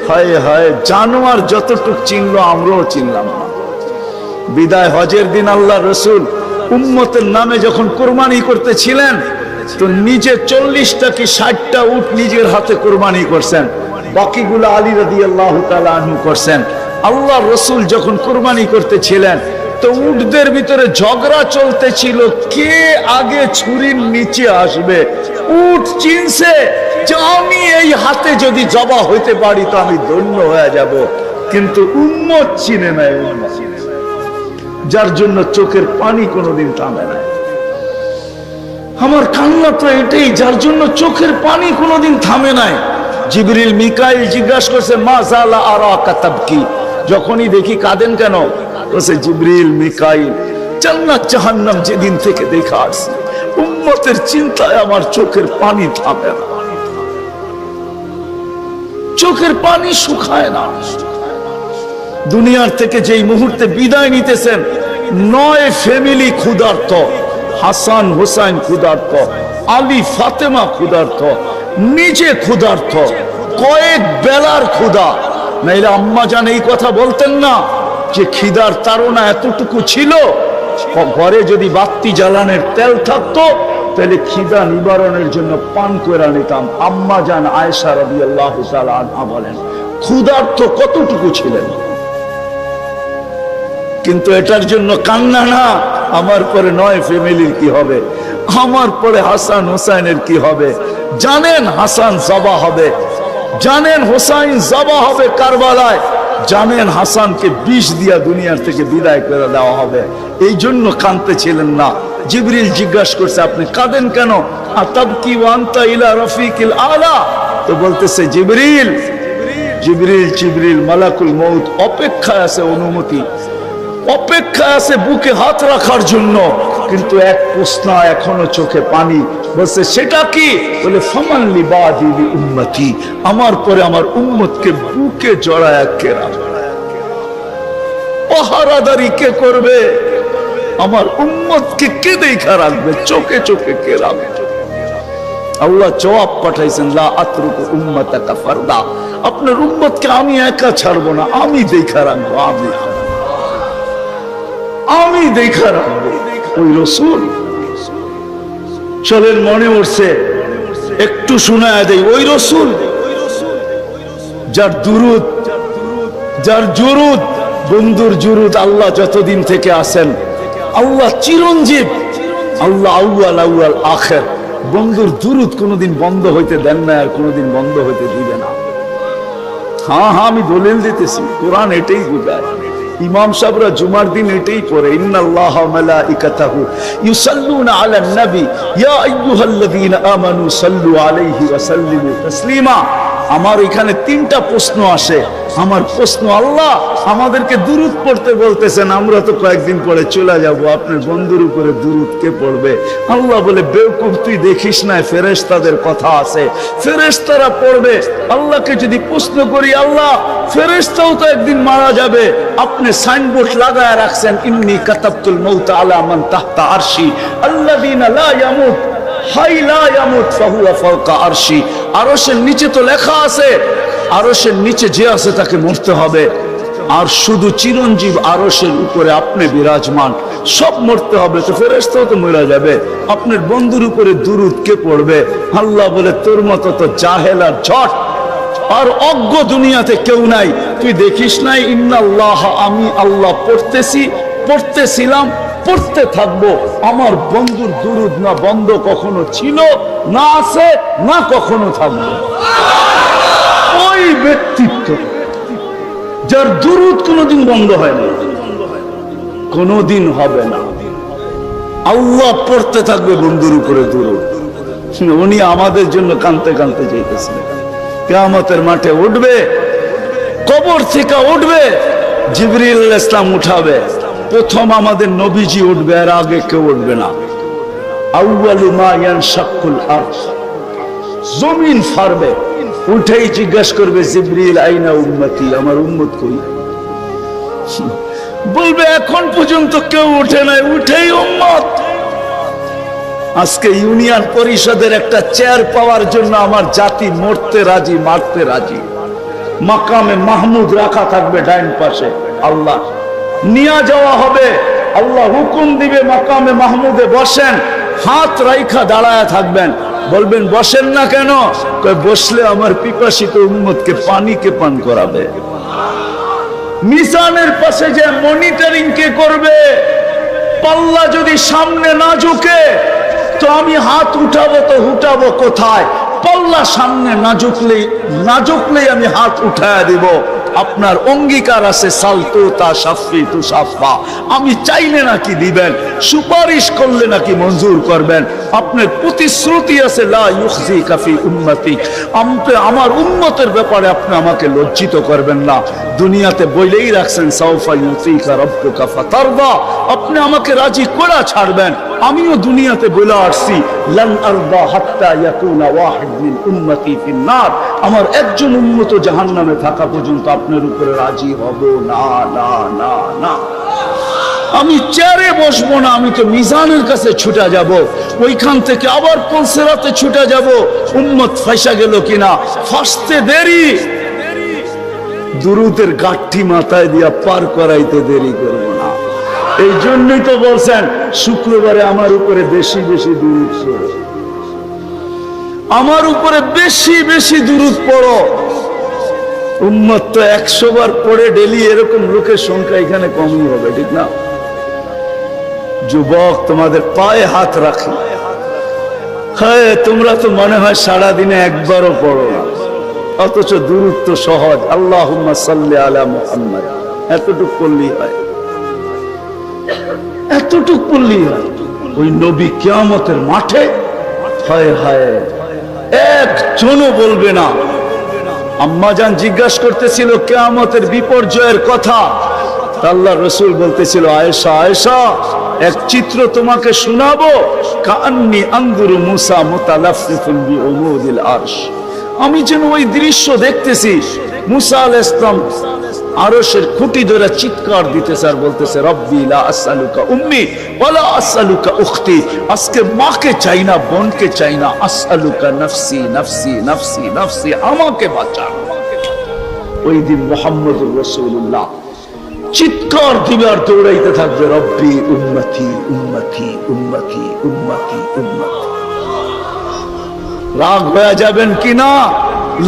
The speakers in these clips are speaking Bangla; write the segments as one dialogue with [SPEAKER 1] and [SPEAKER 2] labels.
[SPEAKER 1] হায় হায়, জানোয়ার যতটুক চিনলো আমরাও চিনলাম না। বিদায় হজের দিন আল্লাহ রসুল উম্মতের নামে যখন কোরবানি করতেছিলেন, তো নিজে 40টা কি 60টা উট নিজের হাতে কোরবানি করছেন, বাকিগুলো আলী রাদিয়াল্লাহু তাআলা আনহু করছেন। আল্লাহ রসুল যখন কোরবানি করতেছিলেন, তো উটদের ভিতরে ঝগড়া চলতেছিল, কে আগে ছুরির নিচে আসবে। উট চিনছে যে আমি এই হাতে যদি জবা হইতে পারি তো আমি ধন্য হয়ে যাব, কিন্তু উম্মত চিনে নাই, যার জন্য চোখের পানি কোনোদিন থামে নাই। আমার কান্না তো এটাই, যার জন্য চোখের পানি কোনোদিন থামে নাই। জিবরিল মিকাইল জিজ্ঞাসা করছে, মা জালা আরাকা তাবকি, যখনই দেখি কাঁদেন কেন? বলছে জিবরিল মিকাইল, জান্নাত জাহান্নাম যেদিন থেকে দেখা আসছে, উম্মতের চিন্তায় আমার চোখের পানি থামে না, চোখের পানি শুকায় না। দুনিয়ার থেকে যেই মুহূর্তে বিদায় নিতেছেন, 9 ফ্যামিলি ক্ষুধার্ত, হাসান হুসাইন ক্ষুধার্ত, আলী ফাতেমা ক্ষুধার্ত, নিজে ক্ষুধার্ত, কয়েক বেলার ক্ষুধা। নাইলে আম্মা জান এই কথা বলতেন না যে খিদার তাড়না এতটুকু ছিল, ঘরে যদি বাতি জ্বালানোর তেল থাকতো তাহলে খিদা নিবারণের জন্য পান করে নিতাম। আম্মা জান আয়েশা রাদিয়াল্লাহু তাআলা আনহা বলেন, ক্ষুধার্ত কতটুকু ছিলেন। কিন্তু এটার জন্য কান্না না, আমার পরে 9 ফ্যামিলির কি হবে, আমার পরে হাসান হুসাইনের কি হবে। জানেন হাসান জবা হবে, জানেন হুসাইন জবা হবে কারবালায়, জানেন হাসানকে বিষ দিয়া দুনিয়ার থেকে বিদায় করে দেওয়া হবে, এই জন্য কাঁদতেছিলেন না। জিবরিল জিজ্ঞাসা করছে, আপনি কাঁদেন কেন? আতাবকি ওয়া আনতা ইলা রাফিকিল আলা, তো বলতেছে জিবরিল জিবরিল জিবরিল মালাকুল মউত অপেক্ষায় আছে, অনুমতি অপেক্ষায় আছে বুকে হাত রাখার জন্য, কিন্তু এক প্রশ্ন এখনো চোখে পানি। বলছে সেটা কি? বলে ফামান লিবাদি উম্মতি, আমার পরে আমার উম্মতকে বুকে জড়ায় কে রাখবে, পাহারাদারি কে করবে, আমার উম্মতকে কে দেখা রাখবে, চোখে চোখে কে রাখবে। আল্লাহ জবাব পাঠাইছেন, লা আতরুকু উম্মাতাকা ফারদা, আপনার উম্মতকে আমি একা ছাড়বো না, আমি দেখা রাখবো, আমি দেখা রাখবো। ওই রসুল চলেন, মনে উঠছে একটু শোনায় দেই, ওই রসুল যার দুরুদ, যার জুরুদ, বন্ধুর জুরুদ আল্লাহ যতদিন থেকে আসেন, আল্লাহ চিরঞ্জীব, আল্লাহ আউয়াল আউয়াল আখির, বন্ধুর দুরুদ কোনোদিন বন্ধ হইতে দেন না, আর কোনোদিন বন্ধ হইতে দিবে না। হ্যাঁ হ্যাঁ, আমি দলিল দিতেছি, কোরআন এটাই বুঝায়। ইমাম সাহেবরা জুমার দিন এটাই পড়ে, ইন্নাল্লাহা ওয়া মালাইকাতাহু ইউসাল্লুনা আলান নবী ইয়া আইয়ুহাল্লাযীনা আমানু সাল্লু আলাইহি ওয়া সাল্লিমু তাসলিমা। আমার এখানে 3টা প্রশ্ন আসে। আমার প্রশ্ন, আল্লাহ আমাদেরকে দুরূদ পড়তে বলতেছেন, আমরা তো কয়েকদিন পরে চলে যাব, আপনার বন্ধুর উপরে দুরূদ কে পড়বে? আল্লাহ বলে, বেওকুফ, তুই দেখিস না ফেরেশতাদের কথা আছে, ফেরেশতারা পড়বে। আল্লাহকে যদি প্রশ্ন করি, আল্লাহ ফেরেশতাও তো একদিন মারা যাবে, আপনি সাইনবোর্ড লাগায় রাখছেন, ইন্নী কাতাবতুল মাউত আলা মান তাহতা আরশি আল্লাযীনা লা ইয়ামুত হাই লা ইয়ামুত ফাহুয়া ফাওকা আরশি। আরশের নিচে তো লেখা আছে, আরশের নিচে যে আছে তাকে মরতে হবে, আর শুধু চিরঞ্জীব আরশের উপরে আপনি বিরাজমান, সব মরতে হবে, তো ফেরেশতাও তো মরে যাবে, আপনার বন্ধুর উপরে দুরূদ কে পড়বে? আল্লাহ বলে, তোর মতো তো জাহেল আর ঝট আর অজ্ঞ দুনিয়াতে কেউ নাই, তুই দেখিস নাই ইন্নাল্লাহ, আমি আল্লাহ পড়তেছি, পড়তেছিলাম, পড়তে থাকবো। আমার বন্ধুর দুরূদ না বন্ধ কখনো ছিল, না আছে, না কখনো থাকবে। ওই ব্যক্তিত্ব যার দুরূদ কোনোদিন বন্ধ হয় না, কোনোদিন হবে না, আল্লাহ পড়তে থাকবে বন্ধুর উপরে দুরূদ। উনি আমাদের জন্য কাঁদতে কাঁদতে চাইতেছিলেন। কিয়ামতের মাঠে উঠবে, কবর থেকে উঠবে, জিবরিল আলাইহিস সালাম উঠাবে, প্রথম আমাদের নবীজি উঠবে, আর আগে কেউ উঠবে না। আউয়ালু মা ইয়ানশাকুল আরশ, জমিন ফাড়বে, উঠেই জিজ্ঞাসা করবে, জিবরিল আইনা উম্মতি, আমার উম্মত কই? বলবে এখন পর্যন্ত কেউ উঠে নাই, উঠেই উম্মত। আজকে ইউনিয়ন পরিষদের একটা চেয়ার পাওয়ার জন্য আমার জাতি মরতে রাজি, মারতে রাজি। মাকামে মাহমুদ রাখা থাকবে ডাইন পাশে, আল্লাহ নিয়ে যাওয়া হবে, আল্লাহ হুকুম দিবে মাকামে মাহমুদে বসেন, হাত রাইখা দাঁড়ায় থাকবেন, বলবেন বসেন না কেন? কই বসলে আমার পিপাসিত উম্মতকে পানিকে পান করাবে। মিজানের পাশে যে মনিটরিং কে করবে? পাল্লা যদি সামনে না ঝুঁকে তো আমি হাত উঠাবো তো উঠাবো কোথায়? পাল্লা সামনে না ঝুঁকলেই আমি হাত উঠায়া দিব। আপনার অঙ্গীকার আছে সালতু তা সাফি তু সাফা, আমি চাইলে নাকি দিবেন, সুপারিশ করলে নাকি মঞ্জুর করবেন। আপনার প্রতিশ্রুতি আছে লা ইউখজিকা ফি উম্মতি, আমার উম্মতের ব্যাপারে আপনি আমাকে লজ্জিত করবেন না। দুনিয়াতে বইলেই রাখছেন সাউফা ইউতিকা রাব্বুকা ফাতারদা, আপনি আমাকে রাজি করে ছাড়বেন। আমিও দুনিয়াতে বলে আসছি লান আরদা হাত্তা ইয়াকুনা ওয়াহিদ মিন উম্মতি ফিন নার, আমার একজন উম্মত জাহান্নামে থাকা পর্যন্ত আপনার উপরে রাজি হব না না না না। আমি চেয়ারে বসবো না, আমি তো মিজানের কাছে ছুটে যাব, ওইখান থেকে আবার পুলসিরাতে ছুটে যাব। উম্মত ফাঁসা গেল কিনা, ফাঁসতে দেরি, দুরুদের গাঠি মাথায় দিয়া পার করাইতে দেরি করব না। এই জন্যই তো বলছেন শুক্রবারে আমার উপরে বেশি বেশি দুরুদ পড়ো, আমার উপরে বেশি বেশি দুরুদ পড়ো। উম্মত তো 100 বার পড়ে ডেলি, এরকম লোকের সংখ্যা এখানে কমই হবে, ঠিক না? যুবক তোমাদের পায়ে হাত রাখি, হ্যাঁ তোমরা তো মনে হয় সারাদিনে একবারও পড়ো না, অথচ দুরূদ তো সহজ। আল্লাহুম্মা সাল্লি আলা মুহাম্মাদ, এতটুক করলেই হয়, এতটুক করলেই হয়। ওই নবী কিয়ামতের মাঠে হায় হায় একজনও বলবে না। আম্মাজান জিজ্ঞাসা করতেছিল কিয়ামতের বিপর্যয়ের কথা, আল্লাহর রাসূল বলতেছিল আয়েশা আয়েশা এক চিত্র তোমাকে শোনাবো, কান্নি আনজুরু মুসা মুতালাফফিফুন বিউমুদিল আরশ, আমি যেন ওই দৃশ্য দেখতেছি। মুসা আলাইহিস সালাম আরশের খুঁটি ধরে চিৎকার দিতেছে আর বলতেছে রব্বি লা আসআলুকা উম্মি ওয়ালা আসআলুকা উখতি, আজকে মাকে চাই না, বোনকে চাই না, আসআলুকা নফসি নফসি নফসি নফসি, আমাকে বাঁচা। ওই দিন মুহাম্মদুর রাসূলুল্লাহ চিৎকার দিবে আর দৌড়াইতে থাকবে রব্বি উম্মতি উম্মতি উম্মতি উম্মতি উম্মতি। রাগ হয়ে যাবেন কিনা?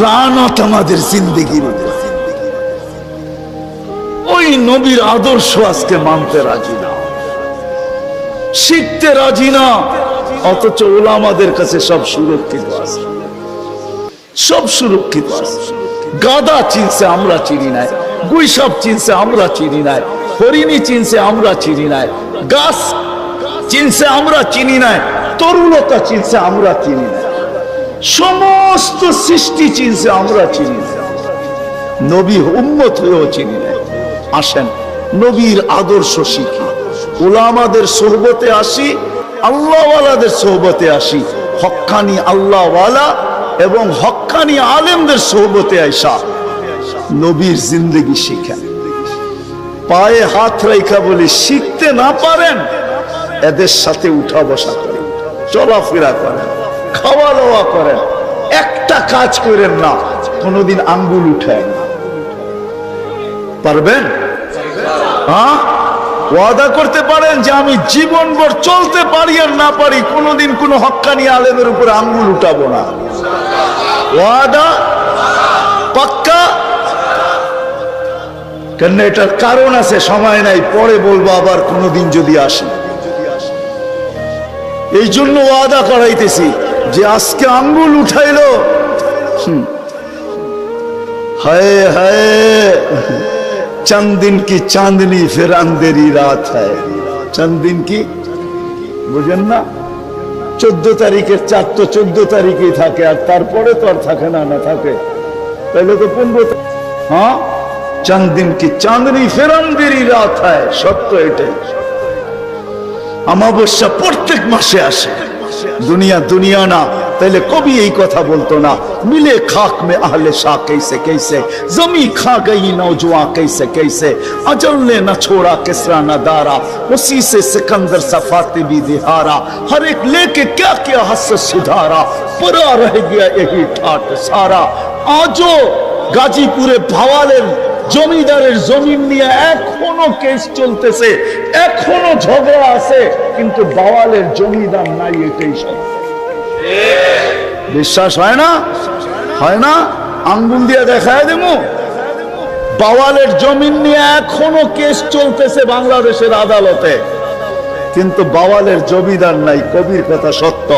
[SPEAKER 1] লানত আমাদের জিন্দেগির উপর। ওই নবীর আদর্শ আজকে মানতে রাজি না, শিখতে রাজি না, অথচ ওলামাদের কাছে সব সুরক্ষিত আছে, সব সুরক্ষিত আছে। গাদা চিনছে আমরা চিনি নাই, গুইসাপ চিনছে আমরা চিনি নাই, হরিণী চিনছে আমরা চিনি নাই, গাছ চিনছে আমরা চিনি নাই, তরুলতা চিনছে আমরা চিনি নাই, সমস্ত সৃষ্টি চিনছে আমরা চিনি নাই, নবী উম্মত হয়েও চিনি নাই। আসেন নবীর আদর্শ শিখি, উলামাদের সোহবতে আসি, আল্লাহওয়ালাদের সোহবতে আসি, হক্কানি আল্লাহওয়ালা এবং হক্কানি আলেমদের সোহবতে আইসা নবীর জিন্দেগি শিখেন। পায়ে হাত রাইখা বলি, শিখতে না পারেন এদের সাথে উঠা বসা করেন, চলাফেরা করেন, খাওয়া দাওয়া করেন, একটা কাজ করেন না কোনদিন আঙ্গুল উঠায় না। পারবেন? হ্যাঁ, ওয়াদা করতে পারেন যে আমি জীবনভর চলতে পারি আর না পারি কোনদিন কোন হক্কানি আলেমের উপরে আঙ্গুল উঠাবো না। ওয়াদা পাক্কা? কেন এটার কারণ আছে, সময় নাই, পরে বলবো আবার কোনদিন যদি আসি। এই জন্য ওয়াদা করাইতেছি যে আজকে আঙ্গুল উঠাইলো, হায় হায় चंद दिन की चांदनी फिर अंधेरी रात है। चंद दिन की বুঝেন না? 14 তারিখের চাঁদ তো 14 তারিখেই থাকে, আর তারপরে তো আর থাকে না, না থাকে তাহলে তো 15। হ্যাঁ, चंद दिन की चांदनी फिर अंधेरी रात है, সত্য এটাই। অমাবস্যা প্রত্যেক মাসে আসে, दुनिया दुनिया ना पहले कभी यही कथा बोलतो ना, मिले खाक में अहले शाह कैसे कैसे, जमी खा गई नौजवान कैसे कैसे, अजल ने न छोड़ा किसरा न दारा, उसी से सिकंदर सफाते भी दिहारा, हर एक लेके क्या क्या हस सुधारा, पूरा रह गया यही ठाट सारा। आजो গাজীপুরে ভাওয়ালের জমিদারের জমিন নিয়ে এখনো কেস চলতেছে, এখনো ঝগড়া আছে, কিন্তু ভাওয়ালের জমিদার নাই, এটাই সত্য। বিশ্বাস হয় না? হয় না? আঙ্গুল দিয়ে দেখায় দেবো। ভাওয়ালের জমিন নিয়ে এখনো কেস চলতেছে বাংলাদেশের আদালতে, কিন্তু ভাওয়ালের জমিদার নাই। কবির কথা সত্য।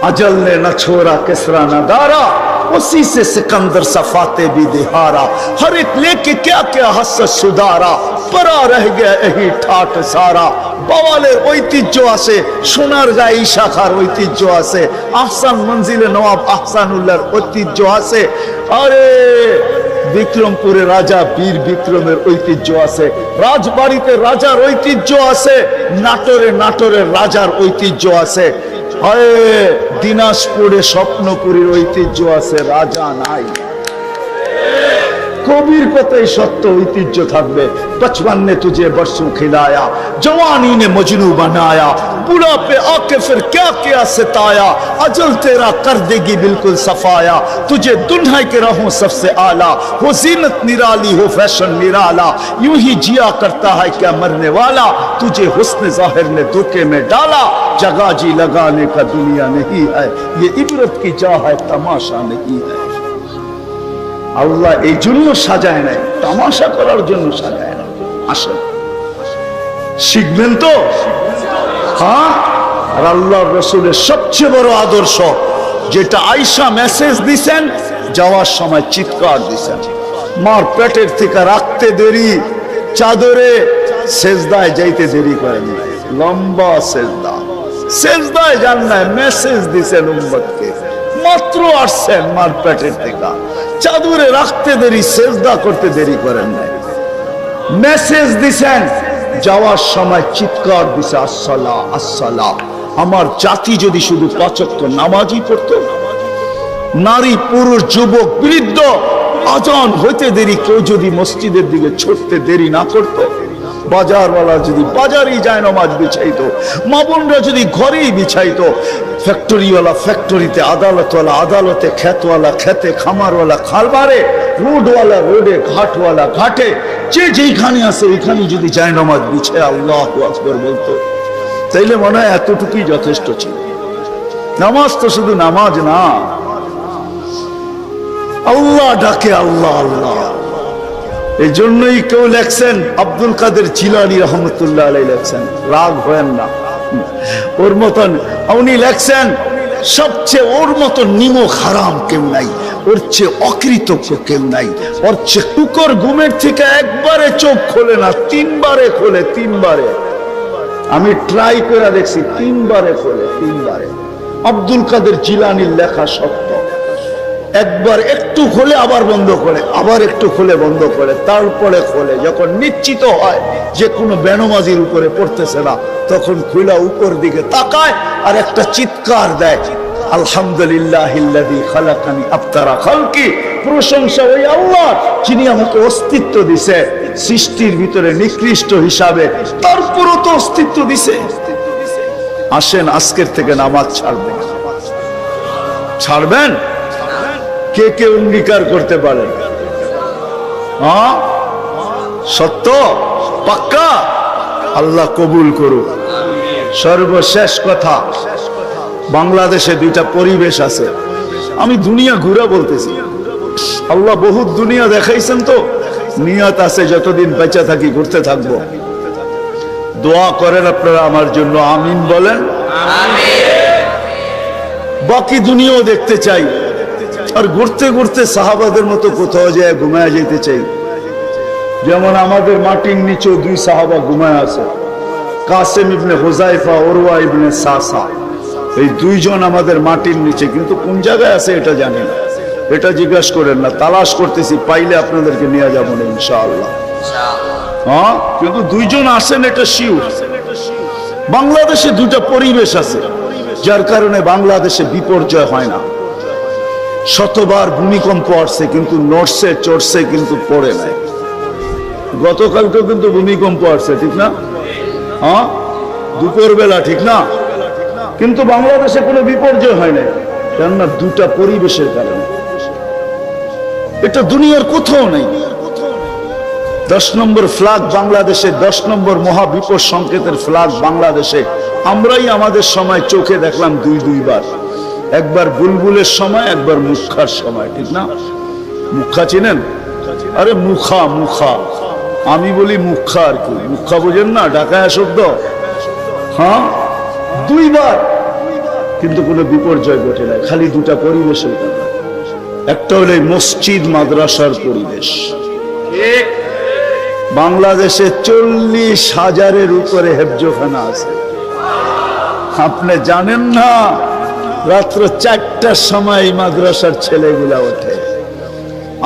[SPEAKER 1] अजल ने न छोड़ा किसरा न दारा, उसी से सिकंदर सफाते भी दिहारा, हर एक लेके क्या क्या हसत सुधारा, परा रह गया यही ठाट सारा। বাওয়ালের ঐতিহ্য আছে, সোনার গাই শাখার ঐতিহ্য আছে, আহসান মঞ্জিলে নওয়াব আহসানুল্লাহর ঐতিহ্য আছে, আরে বিক্রমপুরে রাজা বীর বিক্রমের ঐতিহ্য আছে, রাজবাড়িতে রাজার ঐতিহ্য আছে, নাটোরের রাজার ঐতিহ্য আছে, দিনাজপুরে স্বপ্নপুরীর ঐতিহ্য আছে, রাজা নাই। কবির কথাই সত্য, ঐতিহ্য থাকবে। बचपन ने तुझे बरसों खिलाया, जवानी ने मजनू बनाया, बुढ़ापे आके फिर क्या क्या सताया, अजल तेरा कर देगी बिल्कुल सफाया, तुझे दुल्हा के रहूं सबसे आला, हो जीनत निराली हो फैशन निराला, यूं ही जिया करता है क्या मरने वाला, तुझे हुस्न जाहिर ने धोखे में डाला, जगह जी लगाने का दुनिया नहीं है, ये इबरत की जा है तमाशा नहीं है। আল্লাহ এই জন্য সাজায় নাই, তামাশা করার জন্য সাজায় না। আসেন শিখবেন তো। হ্যাঁ, আর আল্লাহ রসুলের সবচেয়ে বড় আদর্শ যেটা আয়েশা মেসেজ দিছেন, যাওয়ার সময় চিৎকার দিছেন, মার পেটের থেকে রাখতে দেরি, চাদরে সেজদায় যাইতে দেরি করেন নাই, লম্বা সেজদা, সেজদায় যান নাই, মেসেজ দিছেন উম্মতকে। মাত্র আসছেন মার পেটের থেকে, চাদরে রাখতে দেরি, সেজদা করতে দেরি করেন নাই, মেসেজ দিছেন। যাওয়ার সময় চিৎকার দিছে, আসসালা আসসালা। আমার জাতি যদি শুধু 5 ওয়াক্ত নামাজই পড়তো, নারী পুরুষ যুবক বৃদ্ধ, আজান হইতে দেরি কেউ যদি মসজিদের দিকে ছুটতে দেরি না করতো, বাজারওয়ালা যদি বাজারেই যায় নামাজ বিছাইতো, মা বোনরা যদি ঘরেই বিছাইতো, ফ্যাক্টরিওয়ালা ফ্যাক্টরিতে, আদালতওয়ালা আদালতে, খেতওয়ালা খেতে, খামারওয়ালা খালবারে, রোডওয়ালা রোডে, ঘাটওয়ালা ঘাটে, যে যেইখানে আছে ওইখানে যদি যায় নামাজ বিছায় আল্লাহু আকবার বলতো, তাইলে মনে হয় এতটুকুই যথেষ্ট ছিল। নামাজ তো শুধু নামাজ না, আল্লাহ ডাকে আল্লাহ আল্লাহ। এই জন্যই কেউ লেখছেন, আব্দুল কাদের জিলানী রহমতুল্লাহ আলাইহি লেখছেন, রাগ হয়েন না, ওর মতন উনি লেখছেন, সবচেয়ে ওর মতো নিমক হারাম কেউ নাই, ওর চেয়ে অকৃতজ্ঞ কেউ নাই, ওর চেয়ে টুকর ঘুমের থেকে একবারে চোখ খোলে না, 3 বারে খোলে, 3 বারে। আমি ট্রাই করে দেখছি, 3 বারে খোলে, 3 বারে। আব্দুল কাদের জিলানীর লেখা সত্য। একবার একটু খোলে আবার বন্ধ করে, আবার একটু খোলে বন্ধ করে, তারপরে খোলে। যখন নিশ্চিত হয় যে কোনো বেনমাজির উপরে পড়তেছে না, তখন খুলা উপর দিকে তাকায় আর একটা চিৎকার দেয়, আলহামদুলিল্লাহিল্লাযী খালাকানি আবতারা খালকি। প্রশংসা ওই আল্লাহ যিনি আমাকে অস্তিত্ব দিছে সৃষ্টির ভিতরে নিকৃষ্ট হিসাবে, তারপরও তো অস্তিত্ব দিছে। আসেন আজকের থেকে নামাজ ছাড়বেন। ছাড়বেন? কে কে অঙ্গীকার করতে পারেন? হ্যাঁ, সত্য পাক্কা? আল্লাহ কবুল করুক। সর্বশেষ কথা, বাংলাদেশে 2টা পরিবেশ আছে। আমি দুনিয়া ঘুরা বলতেছি, আল্লাহ বহুত দুনিয়া দেখাইছেন, তো নিয়ত আছে যতদিন বেঁচে থাকি ঘুরতে থাকবো। দোয়া করেন আপনারা আমার জন্য, আমিন বলেন। বাকি দুনিয়াও দেখতে চাই, আর ঘুরতে ঘুরতে সাহাবাদের মতো কোথাও যায় ঘুমায় যেতে চাই। যেমন আমাদের মাটির নিচেও 2 সাহাবা ঘুমায় আছে, কাসেম ইবনে হুযায়ফা, উরওয়া ইবনে সাসা। এই 2 জন আমাদের মাটির নিচে, কিন্তু কোন জায়গায় আছে এটা জানি না, এটা জিজ্ঞাসা করেন না, তালাশ করতেছি, পাইলে আপনাদেরকে নিয়ে যাবো না ইনশাআল্লাহ। হ্যাঁ, কিন্তু 2 জন আসেন, এটা শিওর। বাংলাদেশে 2টা পরিবেশ আছে, যার কারণে বাংলাদেশে বিপর্যয় হয় না। শতবার ভূমিকম্প আসছে, কিন্তু নড়ছে চড়ছে, কিন্তু পড়ে নাই। গতকালকেও কিন্তু ভূমিকম্প আসছে, ঠিক না? হ্যাঁ, দুপুর বেলা, ঠিক না? কিন্তু বাংলাদেশে কোনো বিপর্যয় হয় না, কেননা 2টা পরিবেশের কারণে। এটা দুনিয়ার কোথাও নেই। 10 নম্বর ফ্ল্যাগ বাংলাদেশে, 10 নম্বর মহাবিপদ সংকেতের ফ্ল্যাগ বাংলাদেশে। আমরাই আমাদের সময় চোখে দেখলাম দুইবার, একবার বুলবুলের সময়, একবার মুখার সময়, ঠিক না? মুখা চিনেন? আরে মুখা, মুখা, আমি বলি মুখা আর কি। মুখা বুঝেন না? ঢাকায় শব্দ। হ্যাঁ, দুইবার, কিন্তু কোনো বিপর্যয় ঘটে নাই। খালি দুটা পরিবেশের কথা। একটা হলো মসজিদ মাদ্রাসার পরিবেশ। বাংলাদেশে 40,000-এর উপরে হেফজোখানা আছে। আপনি জানেন না, রাত্র 4টার সময় মাদ্রাসার ছেলেগুলা ওঠে।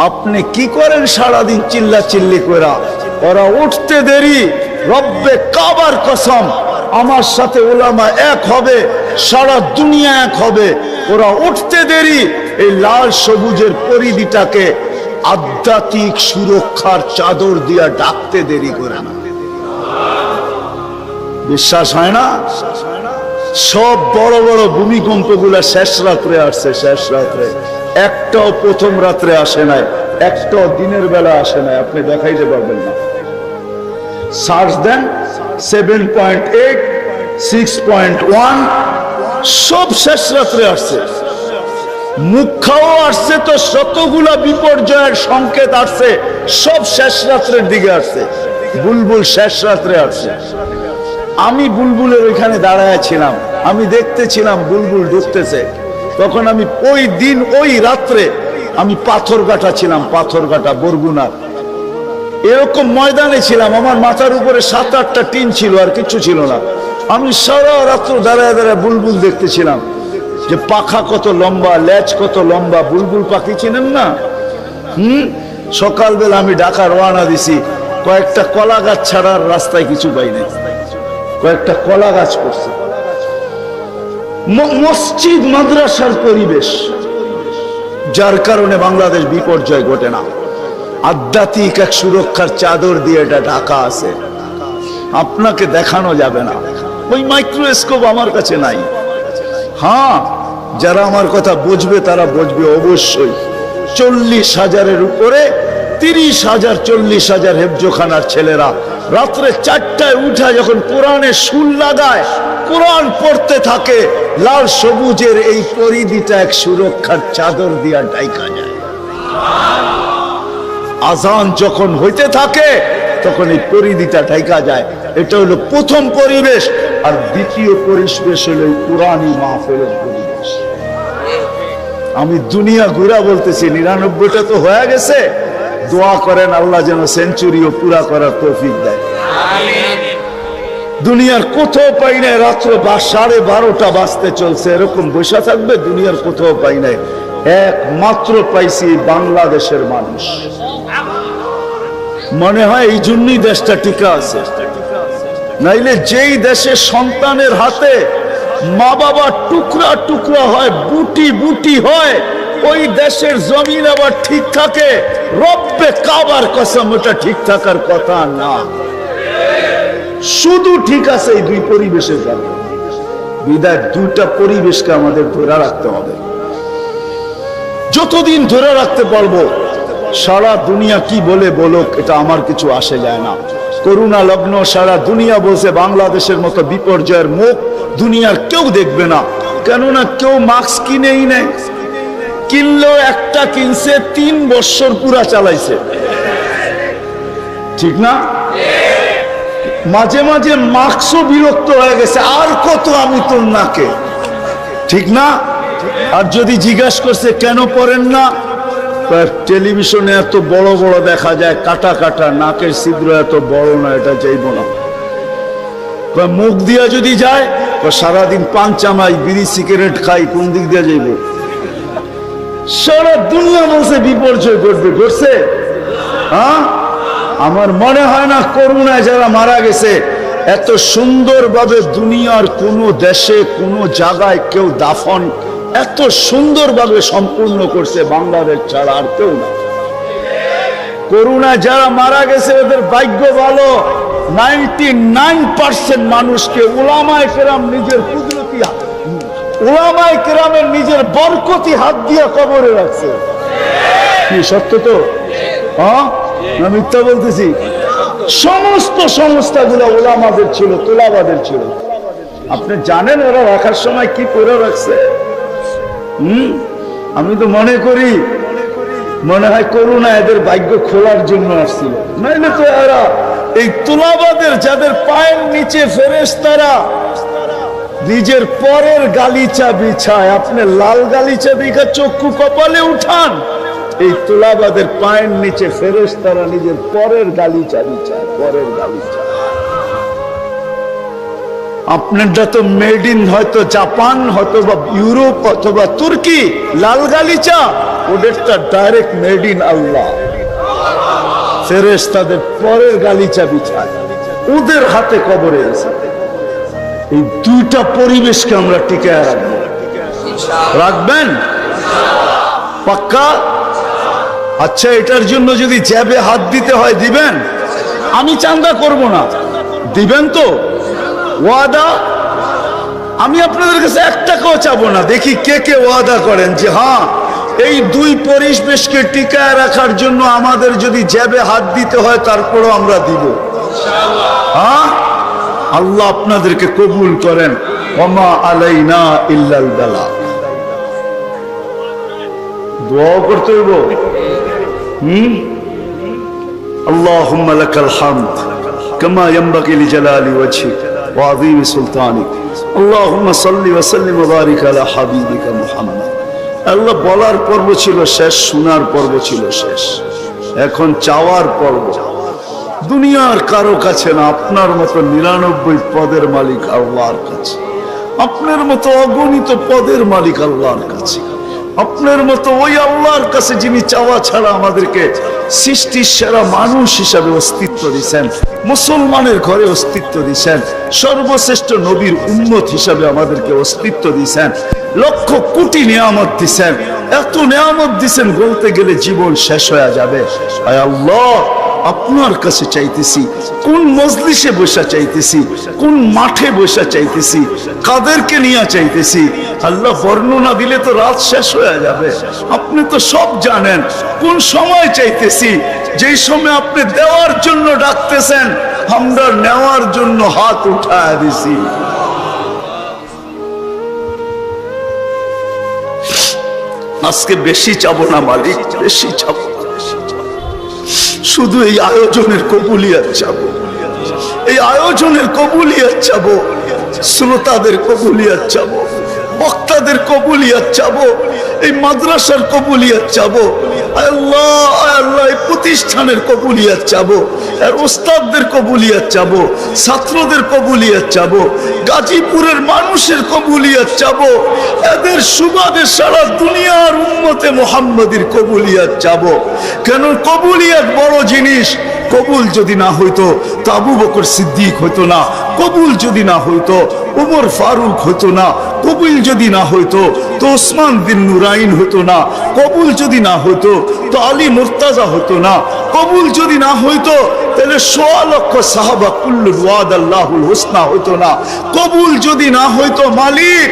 [SPEAKER 1] আপনি কি করেন সারাদিন চিল্লা চিল্লি করা? ওরা উঠতে দেরি। রব্বে কাবার কসম, আমার সাথে উলামা এক হবে, সারা দুনিয়া এক হবে। ওরা উঠতে দেরি। এই লাল সবুজের পরিধিটাকে আধ্যাত্মিক সুরক্ষার চাদর দিয়া ডাকতে দেরি করে না। বিশ্বাস হয় না? সব বড় বড় ভূমিকম্প গুলা শেষ রাত্রে আসছে, শেষ রাত্রে। একটাও প্রথম রাত্রে আসে নাই, একটাও দিনের বেলা আসে নাই। আপনি দেখাইতে পারবেন না। সার্চ দেন, 7.8, 6.1, সব শেষ রাত্রে আসছে। মুখাও আসছে তো, শতগুলা বিপর্যয়ের সংকেত আসছে, সব শেষ রাত্রের দিকে আসছে। বুলবুল শেষ রাত্রে আসছে। আমি বুলবুলের ওইখানে দাঁড়ায় ছিলাম, আমি দেখতেছিলাম বুলবুল ঢুকতেছে। তখন আমি ওই দিন ওই রাত্রে আমি পাথরঘাটা ছিলাম, পাথরঘাটা বরগুনার এরকম ময়দানে ছিলাম। আমার মাথার উপরে 7-8টা টিন ছিল, আর কিছু ছিল না। আমি সারা রাত্র দাঁড়ায় দাঁড়ায় বুলবুল দেখতেছিলাম, যে পাখা কত লম্বা, লেজ কত লম্বা। বুলবুল পাখি চিনেন না? সকালবেলা আমি ঢাকা রওনা দিছি, কয়েকটা কলা গাছ ছাড়ার রাস্তায় কিছু পাই নাই। কয়েকটা কলা গাছ করছে। মসজিদ মাদ্রাসার পরিবেশ, যার কারণে বাংলাদেশ বিপর্যয় ঘটে না। আধ্যাত্মিক এক সুরক্ষার চাদর দিয়ে এটা ঢাকা আছে। আপনাকে দেখানো যাবে না, ওই মাইক্রোস্কোপ আমার কাছে নাই। হ্যাঁ, যারা আমার কথা বুঝবে তারা বুঝবে অবশ্যই। 40,000-এর উপরে, 30,000, 40,000 হেফজোখানার ছেলেরা রাত্রে 4টায় উঠা যখন কোরআনে সুর লাগায়, কোরআন পড়তে থাকে, লাল সবুজের এই পরিধিটা এক সুরক্ষার চাদর দিয়া ঢাকা যায়। আজান যখন হইতে থাকে তখন এই পরিধিটা ঢাকা যায়। এটা হলো প্রথম পরিবেশ। আর দ্বিতীয় পরিবেশ হলো কোরআনী মাহফিলের পরিবেশ। আমি দুনিয়া ঘুরা বলতেছি, 99টা তো হয়ে গেছে। দোয়া করেন আল্লাহ যেন সেঞ্চুরিও পুরা করার তৌফিক দেয়। দুনিয়ার কোথাও পাই নাই। রাত্র 12:30 বাজতে চলছে, এরকম বসে থাকবে? দুনিয়ার কোথাও পাই নাই। একমাত্র পাইছি বাংলাদেশের মানুষ। মনে হয় এই জন্যই দেশটা টিকা আছে। নাইলে যেই দেশে সন্তানের হাতে মা বাবা টুকরা টুকরা হয়, বুটি বুটি হয়, ওই দেশের জমিন আবার ঠিক থাকে? রব্বে কাবার কসম, ওটা ঠিক থাকার কথা না। শুধু ঠিক আছে এই দুই পরিবেশের কারণে। বিদায় দুইটা পরিবেশকে আমাদের ধরে রাখতে হবে। যতদিন ধরে রাখতে পারবো, সারা দুনিয়া কি বলে বলুক, এটা আমার কিছু আসে যায় না। করোনা লগ্ন সারা দুনিয়া বলছে বাংলাদেশের মতো বিপর্যয়ের মুখ দুনিয়ার কেউ দেখবে না। কেননা কেউ মাস্ক কিনেই নেই। কিনলেও একটা কিনছে 3 বছর পুরা চালাইছে, ঠিক না? মাঝে মাঝে মাস্কও বিরক্ত হয়ে গেছে, আর কত আমি তোর নাকে, ঠিক না? আর যদি জিজ্ঞাসা করছে কেন পড়েন না, টেলিভিশনে এত বড় বড় দেখা যায়, কাটা কাটা, নাকের ছিদ্র এত বড় না, এটা চাইব না। মুখ দিয়া যদি যায়, সারাদিন পান চামাই, বিড়ি সিগারেট খাই, কোন দিক দিয়ে যাইব? সারা দুনিয়া বলছে বিপর্যয় ঘটবে, ঘটছে? হ্যাঁ, আমার মনে হয় না করোনায় যারা মারা গেছে এত সুন্দরভাবে দুনিয়ার কোন দেশে কোন জায়গায় কেউ দাফন এত সুন্দরভাবে সম্পূর্ণ করছে বাংলাদেশ ছাড়া আর কেউ না। করোনায় যারা মারা গেছে ওদের ভাগ্য ভালো। 99% মানুষকে উলামায়ে কেরাম নিজের কুদরতি, উলামায়ে কেরামের নিজের বরকতি হাত দিয়ে কবরে রাখছে। কি সত্য তো? হ্যাঁ না মিথ্যা বলতেছি? সমস্ত সংস্থাগুলো ওলামাদের ছিল, তোলাবাদের ছিল। আপনি জানেন ওরা রাখার সময় কি করে রাখছে? আমি তো মনে করি মনে হয় করুণা এদের ভাগ্য খোলার জন্য আসছিল, নাইলে তো এরা এই তোলাবাদের যাদের পায়ের নিচে ফেরেশতারা নিজের পরের গালিচা বিছায়, আপনি লাল গালিচা দিকে চক্ষু কপালে উঠান, এই তোলাবাদের পায়ের নিচে ফেরেশতারা নিজের পরের গালিচা বিছায়, পরের গালিচা। আপনারটা তো মেড ইন হয়তো জাপান, হয়তো বা ইউরোপ, অথবা তুর্কি, লাল গালিচা, ওদেরটা ডাইরেক্ট মেড ইন আল্লাহ। ফেরেশতাদের পরের গালিচা বিছায়, ওদের হাতে কবরে আছে। এই দুইটা পরিবেশকে আমরা টিকায় রাখবো। রাখবেন পাক্কা? আচ্ছা, এটার জন্য যদি জ্যাবে হাত দিতে হয় দিবেন? আমি চান্দা করব না, দিবেন তো? ওয়াদা? আমি আপনাদের কাছে 1 টাকাও চাবো না। দেখি কে কে ওয়াদা করেন যে হ্যাঁ এই দুই পরিবেশকে টিকায় রাখার জন্য আমাদের যদি জ্যাবে হাত দিতে হয় তারপরও আমরা দিব। হ্যাঁ, আল্লাহ আপনাদেরকে কবুল করেন। ওমা আলাইনা ইল্লাল বালা। দোয়া করতে হইব। আল্লাহুম্মা লাকাল হামদ কামা ইয়ানবাগি লিজালালি ওয়াজহিক ওয়া আযীমি সুলতানিক। আল্লাহুম্মা সাল্লি ওয়া সাল্লিম ওয়া বারিক আলা হাবিবিকা মুহাম্মদ। আল্লাহ বলার পর্ব ছিল শেষ, শোনার পর্ব ছিল শেষ, এখন চাওয়ার পর্ব। দুনিয়ার কারো কাছে না, আপনার মতো 99 পদের মালিক আল্লাহর কাছে, আপনার মতো অগণিত পদের মালিক আল্লাহর কাছে, আপনার মতো ওই আল্লাহর কাছে যিনি চাওয়া ছাড়া আমাদেরকে সৃষ্টির সেরা মানুষ হিসাবে অস্তিত্ব দিয়েছেন, মুসলমানের ঘরে অস্তিত্ব দিয়েছেন, সর্বশ্রেষ্ঠ নবীর উম্মত হিসাবে আমাদেরকে অস্তিত্ব দিয়েছেন, লক্ষ কোটি নিয়ামত দিয়েছেন। এত নিয়ামত দিয়েছেন বলতে গেলে জীবন শেষ হয়ে যাবে। আয় আল্লাহ, আপনার কাছে চাইতেছি, কোন মজলিসে বসা চাইতেছি, কোন মাঠে বসা চাইতেছি, কাদেরকে নিয়ে চাইতেছি। আল্লাহ বর্ণনা দিলে তো রাত শেষ হয়ে যাবে। আপনি তো সব জানেন। কোন সময় চাইতেছি, যেই সময় আপনি দেওয়ার জন্য ডাকতেছেন, আমরা নেওয়ার জন্য হাত উঠায় দিছি। আজকে বেশি চাবো না মালিক, বেশি চাবো, শুধু এই আয়োজনের কবুলিয়াত চাবো, এই আয়োজনের কবুলিয়াত চাবো, শ্রোতাদের কবুলিয়াত চাবো, বক্তাদের কবুলিয়াত চাবো, এই মাদ্রাসার কবুলিয়াত চাবো। আল্লাহ আল্লাহ, এই প্রতিষ্ঠানের কবুলিয়াত চাবো, আর ওস্তাদদের কবুলিয়াত চাবো, ছাত্রদের কবুলিয়াত চাবো, গাজীপুরের মানুষের কবুলিয়াত চাবো, এদের সুবাদে সারা দুনিয়ার উম্মতে মুহাম্মাদির কবুলিয়াত চাবো। কেন? কবুলিয়াত বড় জিনিস। কবুল যদি না হইতো তো আবু বকর সিদ্দিক হইতো না, কবুল যদি না হইতো উমর ফারুক হইতো না, কবুল যদি না হইতো তো ওসমান বিন নুরাইন হইতো না, কবুল যদি না হইতো তো আলী মুর্তাজা হইতো না, কবুল যদি না হইতো তাহলে 1.25 লক্ষ সাহাবা কুল্লুল ওয়াদাল্লাহুল হুসনা হইতো না, কবুল যদি না হইতো মালিক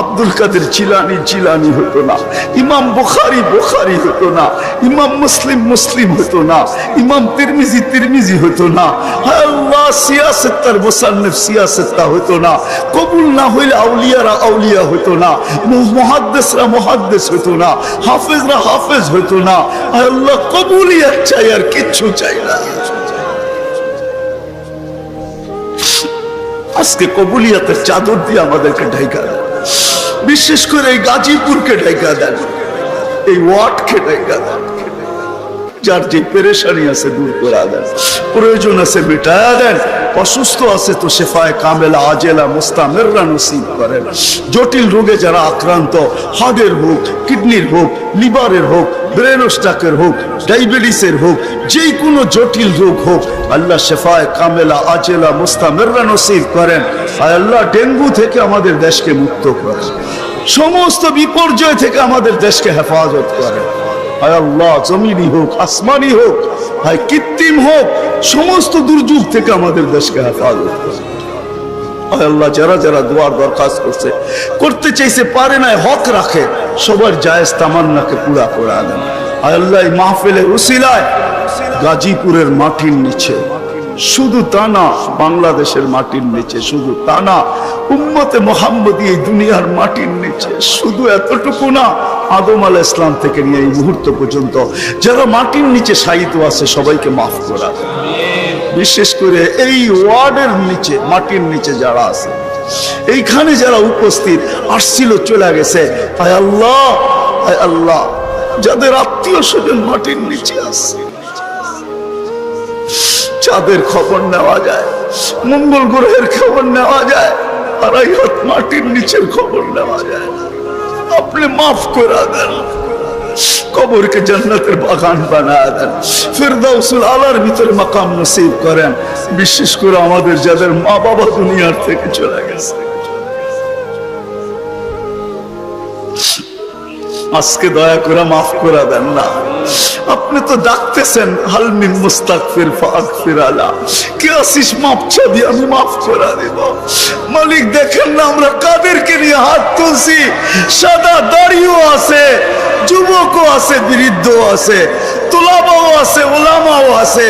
[SPEAKER 1] আব্দুল কাদের জিলানী জিলানী হতো না, ইমাম বুখারী বুখারী হতো না, ইমাম মুসলিম মুসলিম হতো না, ইমাম তিরমিজি তিরমিজি হতো না, হায় আল্লাহ সিয়াসতার মুসান্নিফ সিয়াসতা হতো না। কবুল না হইলে আউলিয়ারা আউলিয়া হতো না, মুহাদ্দিসরা মুহাদ্দিস হতো না, হাফেজরা হাফেজ হতো না। হায় আল্লাহ, কবুলিয়াত চাই, আর কিচ্ছু চাই না। আজকে কবুলিয়াতের চাদর দিয়ে আমাদেরকে ঢাকা দেন, বিশেষ করে এই গাজীপুরকে ঢাকা দেন, এই ওয়ার্ডকে ঢাকা দেন। যার যে পেরেশানি আছে দূর করে দেন, প্রয়োজন আছে মেটায়া দেন, অসুস্থ আছে তো শেফায়ে কামেলা আজেলা মুস্তামিররা নসিব করেন। জটিল রোগে যারা আক্রান্ত, হার্টের হোক, কিডনির হোক, লিভারের হোক, ব্রেন স্ট্রোকের হোক, ডায়াবেটিসের হোক, যে কোনো জটিল রোগ হোক, আল্লাহ শেফায়ে কামেলা আজেলা মুস্তামিররা নসিব করেন। আর আল্লাহ ডেঙ্গু থেকে আমাদের দেশকে মুক্ত করেন, সমস্ত বিপর্যয় থেকে আমাদের দেশকে হেফাজত করেন। হায় আল্লাহ, জমিনি হোক, আসমানি হোক, হায় কৃত্রিম হোক, সমস্ত দুর্যোগ থেকে আমাদের দেশকে হেফাজত করেন। আল্লাহ যারা যারা দোয়ার দরখাস্ত করতে চাইছে পারে না, হক রাখে, সবার জায়েজ তামান্নাকে পুরা করে দেন। আল্লাহ এই মাহফিলের উসিলায় গাজীপুরের মাটির নিচে, শুধু তা না বাংলাদেশের মাটির নিচে, শুধু তা না উম্মতে মুহাম্মদী এই দুনিয়ার মাটির নিচে, শুধু এতটুকু না আদম আলাইহিস সালাম থেকে নিয়ে এই মুহূর্ত পর্যন্ত যারা মাটির নিচে শায়িত আছে সবাইকে মাফ করা দেন। বিশেষ করে এই ওয়ার্ডের নিচে মাটির নিচে যারা আছে, এইখানে যারা উপস্থিত আসছিল চলে গেছে, আয় আল্লাহ, আয় আল্লাহ, যাদের আত্মীয় স্বজন মাটির নিচে আছে, চাঁদের খবর নেওয়া যায়, মঙ্গল গ্রহের খবর নেওয়া যায়, আর এই মাটির নিচের খবর নেওয়া যায়, আপনি মাফ করে দেন, কবরকে জান্নাতের বাগান বানায় দেন, ফিরদাউসুল আলার ভিতরে মাকাম নসিব করেন। বিশেষ করে আমাদের যাদের মা বাবা দুনিয়ার থেকে চলে গেছে, আজকে দয়া করে মাফ করে দেন না। আপনি তো ডাকতেছেন হাল মিন মুস্তাগফির ফাগফির আলা, কে আসিস মাফ চাবি আমি মাফ করে দেব। মালিক দেখেন না আমরা কাদেরকে নিয়ে হাত তুলছি, সাদা দাড়িও আছে, যুবকও আছে, বৃদ্ধও আছে, তুলাবাও আছে, ওলামাও আছে,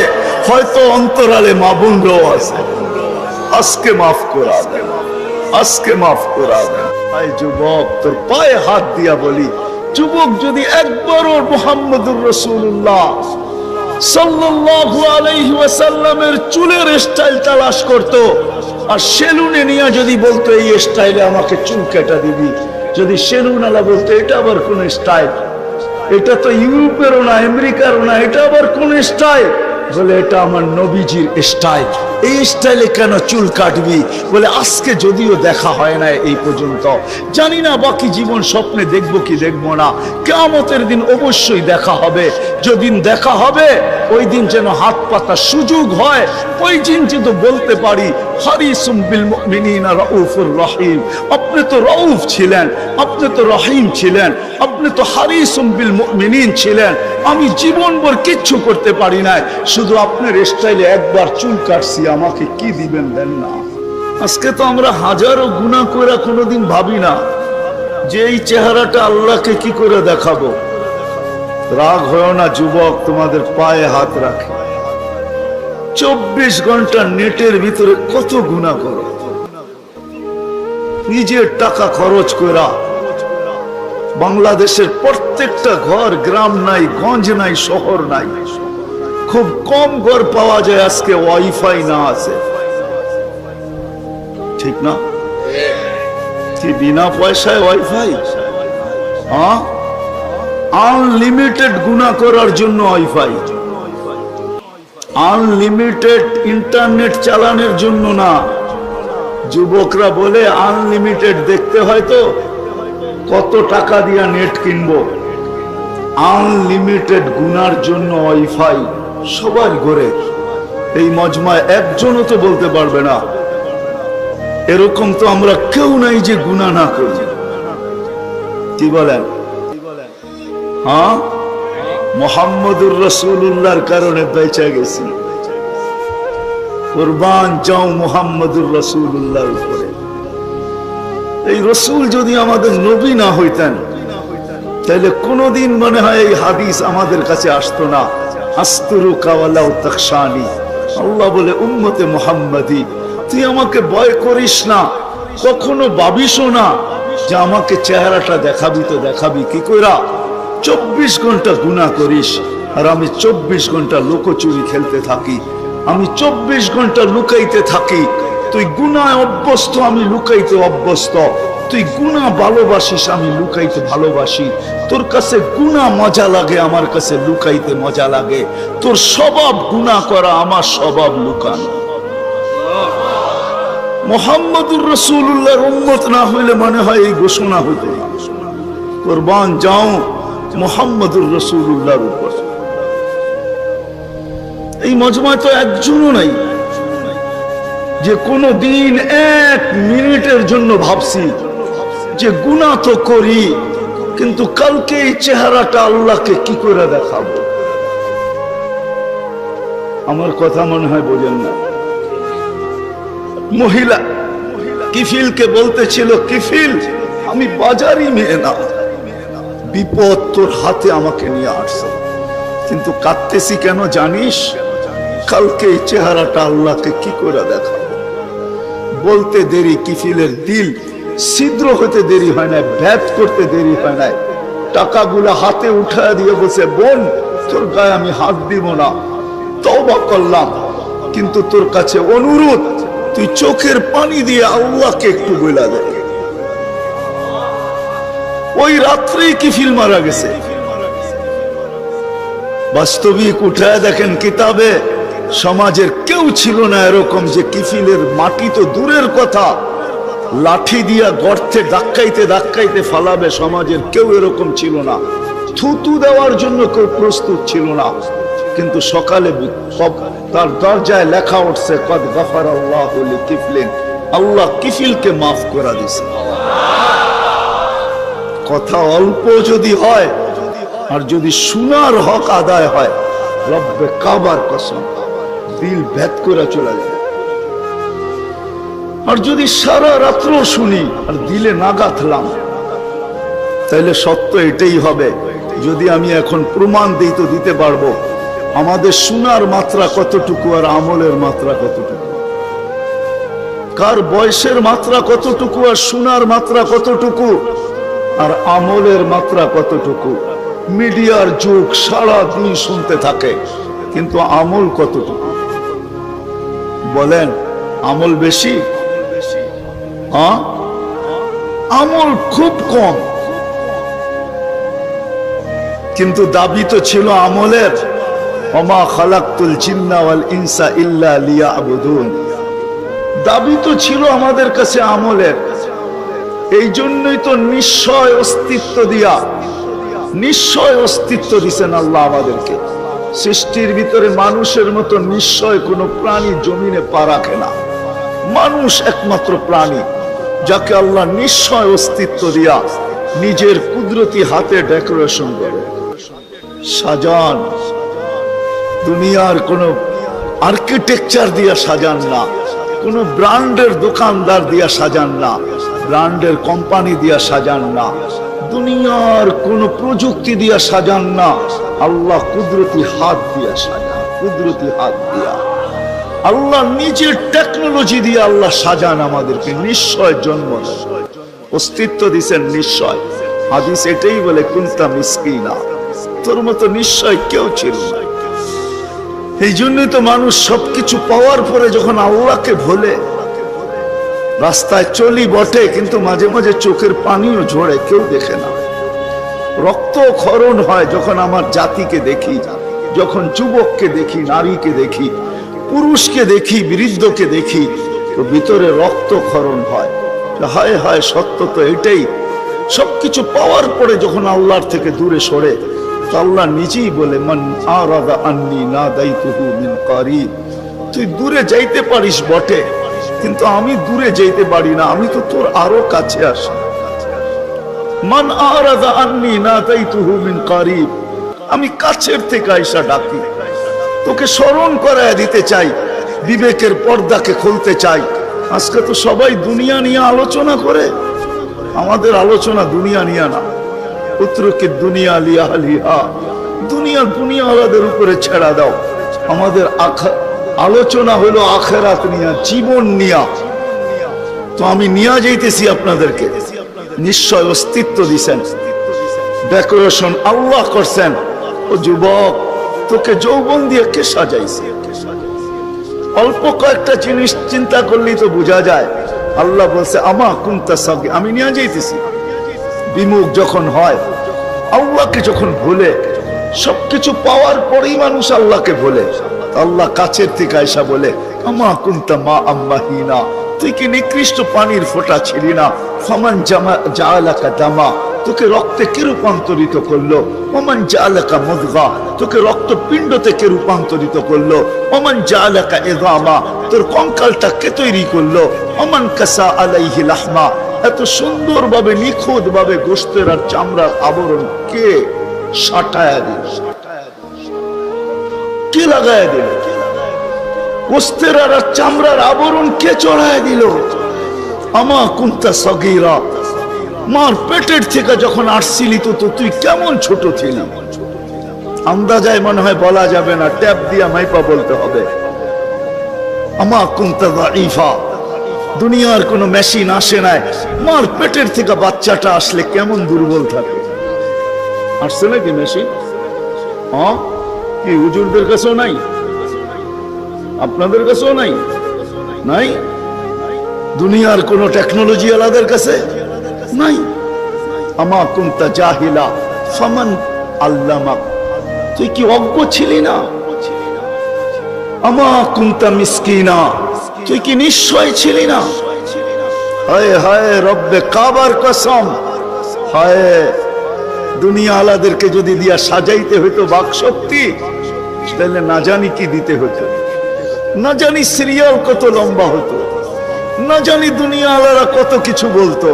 [SPEAKER 1] হয়তো অন্তরালে মা বোনরাও আছে। আজকে মাফ করা দেন, আজকে মাফ করা দেন। আয় যুবক, তোর পায়ে হাত দিয়া বলি, যুবক যদি একবারও মুহাম্মদুর রাসূলুল্লাহ সাল্লাল্লাহু আলাইহি ওয়াসাল্লামের চুলের স্টাইল তালাশ করত, আর সেলুনে নিয়ে যদি বলতো এই স্টাইলে আমাকে চুল কেটে দিবি, যদি সেলুন আলা বলতো এটা আবার কোন স্টাইল, এটা তো ইউরোপেরও না আমেরিকারও না, এটা আবার কোন স্টাইল, বলে এটা আমার নবীজির স্টাইল, এই স্টাইলে কেন চুল কাটবি? বলে আজকে যদিও দেখা হয় না এই পর্যন্ত, জানি না বাকি জীবন স্বপ্নে দেখবো কি দেখবো না, কিয়ামতের দিন অবশ্যই দেখা হবে। যেদিন দেখা হবে ওই দিন যেন হাত পাতার সুযোগ হয়, ওই দিন যেন বলতে পারি হারিসুম বিল মুমিনিনা রাউফুর রহিম। আপনি তো রাউফ ছিলেন, আপনি তো রহিম ছিলেন, আপনি তো হারিসুম বিল মুমিনিন ছিলেন। আমি জীবনভর কিচ্ছু করতে পারি না, শুধু আপনার স্টাইলে একবার চুল কাটছি, আমাকে কি দিবেন দেন না। আজকে তো আমরা হাজারো গুনাহ করে কোনোদিন ভাবি না যে এই চেহারাটা আল্লাহকে কি করে দেখাবো। রাগ হয় না যুবক, তোমাদের পায়ে হাত রাখে, 24 ঘন্টা নেটের ভিতরে কত গুনাহ করো, নিজের টাকা খরচ করা। বাংলাদেশের প্রত্যেকটা ঘর, গ্রাম নাই, গঞ্জ নাই, শহর নাই, খুব কম ঘর পাওয়া যায় আজকে ওয়াইফাই না আছে, ঠিক না? কি বিনা পয়সায় ওয়াইফাই? হ্যাঁ, আনলিমিটেড গুনাহ করার জন্য ওয়াইফাই, আনলিমিটেড ইন্টারনেট চালানোর জন্য না। যুবকরা বলে আনলিমিটেড দেখতে হয় তো কত টাকা দিয়া নেট কিনবো, আনলিমিটেড গুনার জন্য ওয়াইফাই সবার ঘরে। এই মজমায় একজনও তো বলতে পারবে না এরকম তো আমরা কেউ নাই যে গুনাহ না করি, কি বলেন? হ্যাঁ, মুহাম্মদুর রাসূলুল্লাহর কারণে বেঁচে গেছি। কুরবান যাও মুহাম্মদুর রাসূলুল্লাহর উপরে। এই রসুল যদি আমাদের নবী না হইতেন তাহলে কোনদিন মনে হয় এই হাদিস আমাদের কাছে আসতো না। আস্তুরুকা ওয়ালাউ তাখশানি, আল্লাহ বলে উম্মতে মুহাম্মাদি তুই আমাকে ভয় করিস না, কখনো ভাবিসও না যে আমাকে চেহারাটা দেখাবি, তো দেখাবি কি কইরা? 24 ঘন্টা গুনাহ করিস, আর আমি 24 ঘন্টা লুকোচুরি খেলতে থাকি, আমি 24 ঘন্টা লুকাইতে থাকি। তুই গুনাহ অভ্যস্ত, আমি লুকাইতে অভ্যস্ত। তুই গুনাহ ভালোবাসিস, আমি লুকাইতে ভালোবাসি। তোর কাছে গুনাহ মজা লাগে, আমার কাছে লুকাইতে মজা লাগে। তোর স্বভাব গুনাহ করা, আমার স্বভাব লুকানো। মুহাম্মদুর রাসূলুল্লাহর উম্মত না হইলে মনে হয় এই ঘোষণা হইতো না, কুরবান যাও মুহাম্মদুর রাসূলুল্লাহর উপর। এই মজমায় তো একজনও নাই যে কোনো দিন 1 মিনিটের জন্য ভাবছি যে গুনাহ তো করি, কিন্তু কালকে এই চেহারাটা আল্লাহকে কি করে দেখাবো। আমার কথা মনে হয় বোঝেন না। মহিলা কিফিলকে বলতেছিল, কিফিল আমি বাজারি মেয়ে না, বিপদ তোর হাতে আমাকে নিয়ে আসছে, কিন্তু কাঁদতেছি কেন জানিস? কালকে এই চেহারাটা আল্লাহকে কি করে দেখাবো। বলতে দেরি কিফিলের দিল ছিদ্র হতে দেরি হয় না, ভেদ করতে দেরি হয় না। টাকাগুলো হাতে উঠায় দিয়ে বসে, বোন তোর গায়ে আমি হাত দিব না, তওবা করলাম, কিন্তু তোর কাছে অনুরোধ তুই চোখের পানি দিয়ে আল্লাহকে একটু বলা দে। ওই রাত্রেই কিফিল মারা গেছে। বাস্তবিক উঠায় দেখেন কিতাবে, সমাজের কেউ ছিল না এরকম যে কিফিলের মাটি তো দূরের কথা, লাঠি দিয়া গর্তে ধাক্কাইতে ধাক্কাইতে ফালাবে, সমাজের কেউ এরকম ছিল না। থুতু দেওয়ার জন্য কেউ প্রস্তুত ছিল না। কিন্তু সকালে তার দরজায় লেখা উঠছে, কদ গফারাল্লাহু লিকিফলিন, আল্লাহ কিফিলকে মাফ করে দিয়েছে। কথা অল্প যদি হয় আর যদি শোনার হক আদায় হয়, রব্বে কাবার কসম দিল ভেদ করে চলে যায়। আর যদি সারা রাত্র শুনি আর দিলে না গাঁথলাম, তাহলে সত্য এটাই হবে। যদি আমি এখন প্রমাণ দিই তো দিতে পারবো আমাদের শোনার মাত্রা কতটুকু আর আমলের মাত্রা কতটুকু, কার বয়সের মাত্রা কতটুকু আর শোনার মাত্রা কতটুকু আর আমলের মাত্রা কতটুকু। মিডিয়ার যুগ, সারা দিন শুনতে থাকে, কিন্তু আমল কতটুকু বলেন? আমল বেশি? আমল খুব কম, কিন্তু দাবি তো ছিল আমলের। ওমা খালাকতুল জিন্না ওয়াল ইনসা ইল্লা লিয়াবুদুন, দাবি তো ছিল আমাদের কাছে আমলের। এই জন্যই তো নিশ্চয় অস্তিত্ব দিয়া, নিশ্চয় অস্তিত্ব দিছেন আল্লাহ আমাদেরকে। সৃষ্টির ভিতরে মানুষের মতো নিশ্চয় কোনো প্রাণী জমিনে পা রাখে না। মানুষ একমাত্র প্রাণী যাকে আল্লাহ নিশ্চয় অস্তিত্ব দিয়া নিজের কুদরতি হাতে ডেকোরেশন করে সাজান। দুনিয়ার কোন আর্কিটেকচার দিয়া সাজান না, কোন ব্র্যান্ডের দোকানদার দিয়া সাজান না, ব্র্যান্ডের কোম্পানি দিয়া সাজান না, দুনিয়ার কোন প্রযুক্তি দিয়া সাজান না। আল্লাহ কুদরতি হাত দিয়া সাজান, কুদরতি হাত দিয়া আল্লাহ নিজের টেকনোলজি দিয়ে আল্লাহ সাজান আমাদেরকে। নিশ্চয় জন্ম অস্তিত্ব দিছেন নিশ্চয়। হাদিস এটাই বলে, কুনতা মিসকিনা, তোর মতো নিশ্চয় কেউ ছিল না। এই জন্যই তো মানুষ সবকিছু পাওয়ার পরে যখন আল্লাহকে ভোলে, রাস্তায় চলি বটে কিন্তু মাঝে মাঝে চোখের পানিও ঝরে, কেউ দেখে না। রক্ত ক্ষরণ হয় যখন আমার জাতিকে দেখি, যখন যুবককে দেখি, নারীকে দেখি, পুরুষকে দেখি, বৃদ্ধকে দেখি, তো ভিতরে রক্ত ক্ষরণ হয়। হায় হায়, সত্য তো এটাই। সবকিছু পাওয়ার পরে যখন আল্লাহর থেকে দূরে সরে, তো আল্লাহ নিজেই বলে, মান আরাদা আন্নি নাদাইতুহু মিন কারিব, তুই দূরে যাইতে পারিস বটে, কিন্তু আমি দূরে যাইতে পারি না, আমি তো তোর আরো কাছে আসি। মান আরাদা আন্নি নাদাইতুহু মিন কারিব, আমি কাছের থেকে আইসা ডাকি, তোকে স্মরণ করায় দিতে চাই, বিবেকের পর্দাকে খুলতে চাই। আজকে তো সবাই দুনিয়া নিয়ে আলোচনা করে, আমাদের আলোচনা দুনিয়া নিয়ে না। পুত্রকে দুনিয়া লিয়া লিহা, দুনিয়া দুনিয়াওয়ালাদের উপরে ছেড়া দাও। আমাদের আলোচনা হলো আখেরাত নিয়া, জীবন নিয়া। তো আমি নিয়ে যাইতেছি আপনাদেরকে। নিশ্চয় অস্তিত্ব দিছেন, ডেকোরেশন আল্লাহ করছেন। ও যুবক, তোকে যৌবন দিয়ে কে সাজাইছে? অল্প কয়েকটা জিনিস চিন্তা করলেই তো বোঝা যায়। আল্লাহ বলছে, আমা কুনতা সাগি, আমি নিয়ে যাইতেছি। বিমুখ যখন হয়, আল্লাহকে যখন ভুলে, সবকিছু পাওয়ার পরেই মানুষ আল্লাহকে ভুলে, আল্লাহ কাছের থেকে আয়সা বলে, আমা কুনতা মা আম্মাহিনা, তুই কি নিকৃষ্ট পানির ফোঁটা ছিলি না? ফামান জাআলাকা দামা, তোকে রক্তে কে রূপান্তরিত করলো? ওমান জাআলাকা মুদগা, তোকে রক্তপিণ্ড থেকে রূপান্তরিত করলো। ওমান জাআলাকা ইযামা, তোর কঙ্কালটা কে তৈরি করলো? ওমান কাসা আলাইহি লাহমা, এত সুন্দরভাবে নিখুঁত ভাবে গোশতের আর চামড়ার আবরণ কে সাটায়া দিল? কে লাগায়া দিল? গোশতের আর চামড়ার আবরণ কে চড়ায় দিল? আমা কুনতা সগীরা, মার পেটের থেকে যখন আসছিলি তো তুই কেমন ছোট ছিলি। আন্দাজায় মনে হয় বলা যাবে না, ট্যাপ দিয়া মাইপা বলতে হবে। আমা কুনতা দাঈফা, দুনিয়ার কোনো মেশিন আসে নাই, মার পেটের থেকে বাচ্চাটা আসলে কেমন দুর্বল থাকে। আসছে নাকি মেশিন? কি হুজুরদের কাছেও নাই? আপনাদের কাছেও নাই? নাই? দুনিয়ার কোন টেকনোলজি আলাদের কাছে নাই। আমা কুনতা জাহিলা ফামান আল্লামাক, তুই কি অজ্ঞ ছিলি না? আমা কুনতা মিসকিনা, তুই কি নিশ্চয় ছিলি না? হায় হায় রব্বে কাবার কসম, হায় দুনিয়া আলাদেরকে যদি দিয়া সাজাইতে হইতো বাক শক্তি, তাহলে না জানি কি দিতে হতো, না জানি সিরিয়াল কত লম্বা হতো, না জানি দুনিয়া আলারা কত কিছু বলতো।